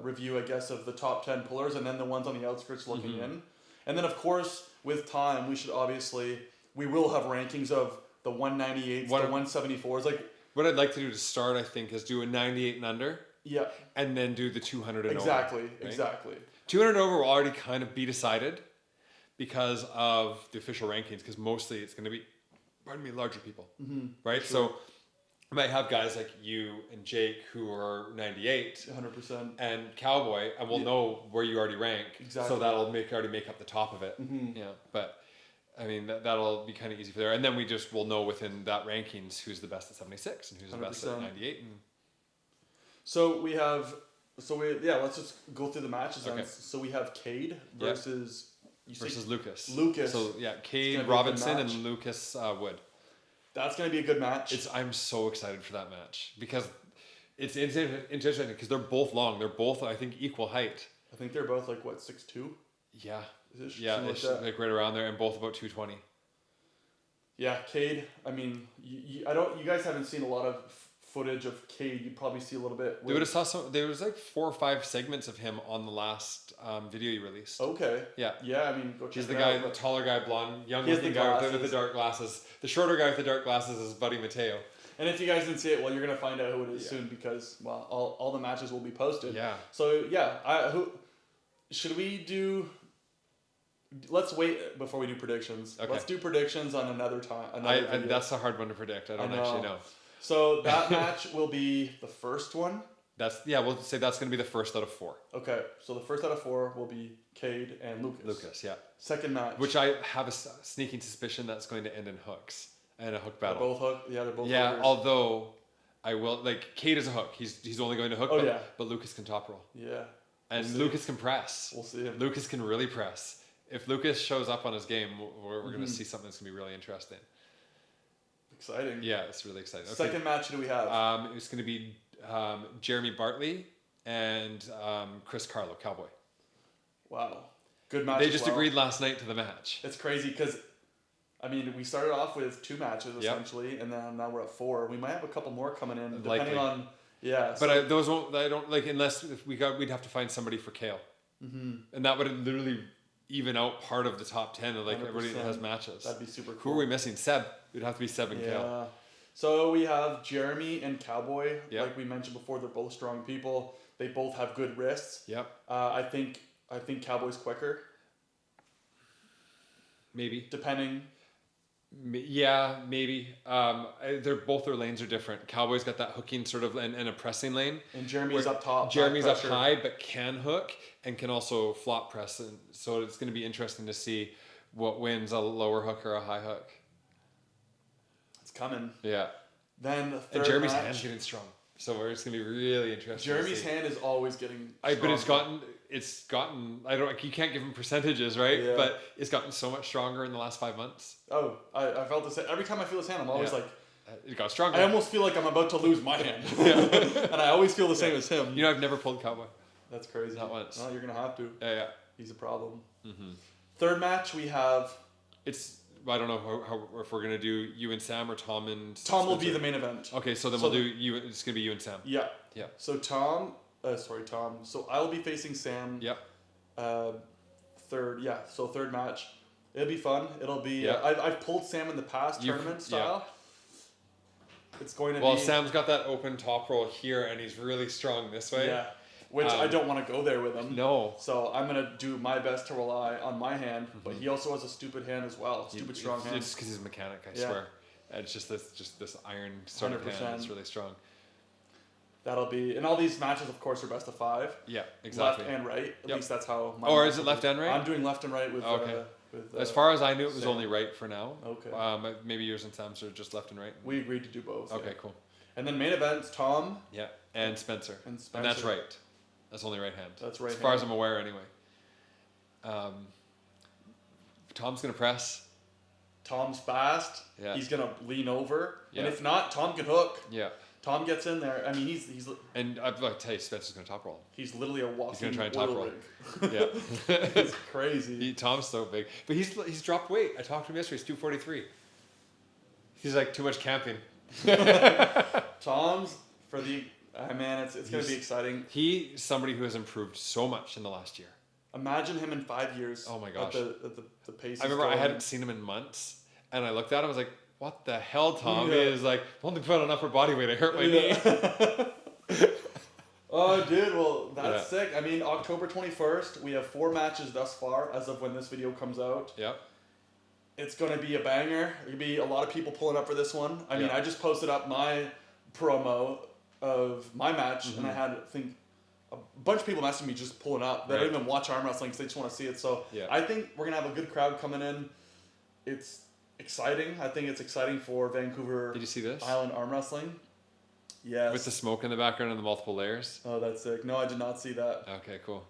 review, I guess, of the top 10 pullers and then the ones on the outskirts looking in. And then, of course, with time, we will have rankings of the 198s, the 174s. Like, what I'd like to do to start, I think, is do a 98 and under. Yeah. And then do the 200 and over. Exactly. 200 and over will already kind of be decided because of the official rankings, because mostly it's going to be, larger people, right? Sure. So I might have guys like you and Jake who are 98, 100%, and Cowboy, and we'll know where you already rank. Exactly. So that'll already make up the top of it. Yeah, but I mean that'll be kind of easy for there, and then we'll know within that rankings who's the best at 76 and who's the 100%. Best at 98. And let's just go through the matches. Okay. So we have Cade versus. Lucas. So Cade Robinson and Lucas Wood. That's going to be a good match. I'm so excited for that match because it's interesting because they're both long. They're both, I think, equal height. I think they're both like what, 6'2"? Yeah. It's like right around there, and both about 220. Yeah, Cade. I mean, you guys haven't seen a lot of footage of Cade. You'd probably see a little bit. They would have saw there was like 4 or 5 segments of him on the last video you released. Okay. Yeah. Yeah, I mean, go check He's the it guy, out, the taller guy, blonde, young looking guy with the dark glasses. The shorter guy with the dark glasses is Buddy Mateo. And if you guys didn't see it, well, you're gonna find out who it is soon because all the matches will be posted. Yeah. So should we do? Let's wait before we do predictions. Okay. Let's do predictions on another time. And that's a hard one to predict. I don't actually know. So that match will be the first one. We'll say that's going to be the first out of 4. Okay, so the first out of 4 will be Cade and Lucas. Lucas, yeah. Second match, which I have a sneaking suspicion that's going to end in hooks and a hook battle. They're both hook. Yeah, they're both. Yeah, hookers. although I will Cade is a hook. He's only going to hook. But Lucas can top roll. Yeah. And Lucas can press. We'll see him. Lucas can really press. If Lucas shows up on his game, we're going to see something that's going to be really interesting. Exciting. Yeah, it's really exciting. Okay. Second match, who do we have? It's going to be Jeremy Bartley and Chris Carlo, Cowboy. Wow. Good match. They just agreed last night to the match. It's crazy because, I mean, we started off with 2 matches essentially, and then now we're at 4. We might have a couple more coming in, depending on. Yeah. But those won't. I don't like unless we'd have to find somebody for Kale, and that would literally even out part of the top 10 of everybody that has matches. That'd be super cool. Who are we missing? Seb. It would have to be Seb and Kale. So we have Jeremy and Cowboy. Yep. Like we mentioned before, they're both strong people. They both have good wrists. Yep. I think Cowboy's quicker. Maybe. Depending. Yeah, maybe. Both their lanes are different. Cowboy's got that hooking sort of and a pressing lane. And Jeremy's up top. Jeremy's up high, but can hook and can also flop press. And so it's going to be interesting to see what wins, a lower hook or a high hook. It's coming. Yeah. Then the third and Jeremy's match, hand's getting strong. So it's going to be really interesting. Jeremy's hand is always getting But stronger. it's gotten, you can't give him percentages, right? Yeah. But it's gotten so much stronger in the last 5 months. Oh, I felt the same. Every time I feel his hand, I'm always like, it got stronger. I almost feel like I'm about to lose my hand. And I always feel the same as him. You know, I've never pulled Cowboy. That's crazy. Not once. No, you're going to have to. Yeah. He's a problem. Mm-hmm. Third match, we have... I don't know how if we're going to do you and Sam or Tom and Tom will be Spencer. the main event. Okay, so then we'll do you. It's going to be you and Sam. Yeah. Yeah. So Tom. So I'll be facing Sam. Yep. Third match. It'll be fun. It'll be. Yeah. I've pulled Sam in the past tournament style. It's going to be. Well, Sam's got that open top roll here, and he's really strong this way. Yeah. Which I don't want to go there with him. No. So I'm gonna do my best to rely on my hand, but he also has a stupid hand as well. Stupid strong hand. It's because he's a mechanic, I swear. It's just this iron sort of hand. It's really strong. That'll be, and all these matches, of course, are best of 5. Yeah, exactly. Left and right. At least that's how. Or is it left and right? I'm doing left and right with. Okay. With, as far as I knew, it was Sam. only right for now. Okay. Maybe yours and Sam's are just left and right. We agreed to do both. Okay, cool. And then main events, Tom. Yeah, and Spencer. And that's right. That's only right hand. That's right. As far as I'm aware, anyway. Tom's gonna press. Tom's fast. Yeah. He's gonna lean over, Yeah. and if not, Tom can hook. Yeah. Tom gets in there. I mean, he's. And I'd like to tell you, Spencer's gonna top roll. He's literally a walking. He's gonna try and top roll. rig. Yeah. It's crazy. Tom's so big, but he's dropped weight. I talked to him yesterday. He's 243. He's like too much camping. Tom's for the. Man, it's gonna be exciting. He's somebody who has improved so much in the last year. Imagine him in 5 years. Oh my gosh. At the pace. I remember I hadn't seen him in months, and I looked at him. I was like, "What the hell, Tom?" He is like, "Only put on upper body weight. I hurt my knee." Oh, dude. Well, that's sick. I mean, October 21st, we have 4 matches thus far as of when this video comes out. Yep. It's gonna be a banger. There'll be a lot of people pulling up for this one. I mean, I just posted up my promo of my match, and I had, I think, a bunch of people messaging me just pulling up. They don't even watch arm wrestling because they just want to see it. So I think we're gonna have a good crowd coming in. It's exciting. I think it's exciting for Vancouver. Did you see this? Island arm wrestling. Yes. With the smoke in the background and the multiple layers. Oh, that's sick. No, I did not see that. Okay, cool.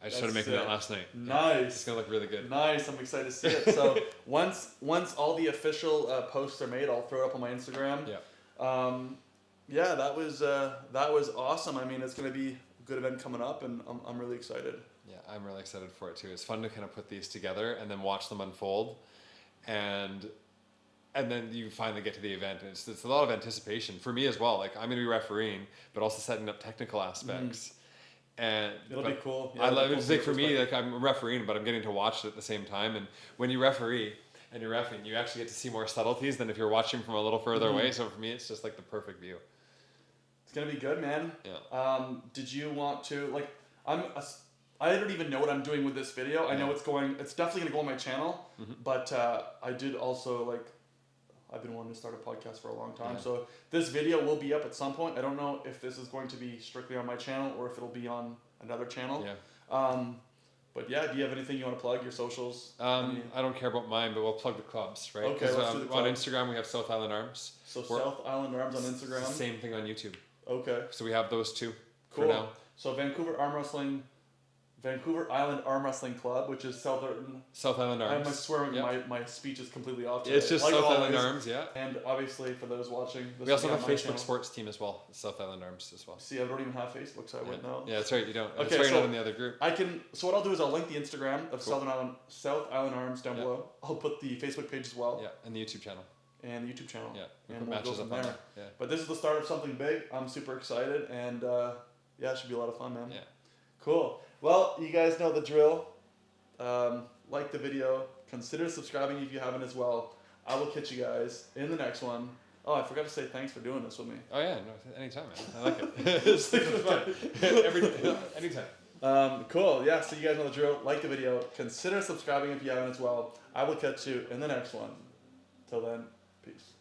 I just started making that last night. Nice. It's gonna look really good. Nice. I'm excited to see it. So once all the official posts are made, I'll throw it up on my Instagram. Yeah. Yeah, that was awesome. I mean, it's gonna be a good event coming up, and I'm really excited. Yeah, I'm really excited for it too. It's fun to kind of put these together and then watch them unfold, and then you finally get to the event, and it's a lot of anticipation for me as well. Like, I'm gonna be refereeing, but also setting up technical aspects. And it'll be cool. Yeah, I love it. It's like for me, like I'm refereeing, but I'm getting to watch it at the same time. And when you referee and you're reffing, you actually get to see more subtleties than if you're watching from a little further away. So for me, it's just like the perfect view. It's gonna be good, man. Yeah. Did you want to I don't even know what I'm doing with this video. I know it's definitely gonna go on my channel, but I did also I've been wanting to start a podcast for a long time. So this video will be up at some point. I don't know if this is going to be strictly on my channel or if it'll be on another channel. Yeah. But yeah, do you have anything you want to plug? Your socials? I don't care about mine, but we'll plug the clubs, right? Okay, let's do the on clubs. Instagram, we have South Island Arms. So South Island Arms on Instagram. Same thing on YouTube. Okay. So we have those two Cool. for now. So Vancouver Island Arm Wrestling Club, which is South Island Arms. I'm swearing my speech is completely off today. It's just like South Island always. Arms, yeah. And obviously for those watching, We also have a on my Facebook channel. sports team as well, South Island Arms as well. See, I don't even have Facebook, so I wouldn't know. Yeah, that's right, you don't. That's Okay, why you're so not in the other group. So what I'll do is I'll link the Instagram of Cool. South Island Arms down below. I'll put the Facebook page as well. Yeah, and the YouTube channel. And the YouTube channel. Yeah, we And put we'll go matches from up on there. there. Yeah. But this is the start of something big. I'm super excited, and yeah, it should be a lot of fun, man. Yeah. Cool. Well, you guys know the drill. Like the video. Consider subscribing if you haven't as well. I will catch you guys in the next one. Oh, I forgot to say thanks for doing this with me. Oh yeah, no, anytime, man. I like it. It's fun. Anytime. Cool. Yeah, so you guys know the drill. Like the video. Consider subscribing if you haven't as well. I will catch you in the next one. Till then, peace.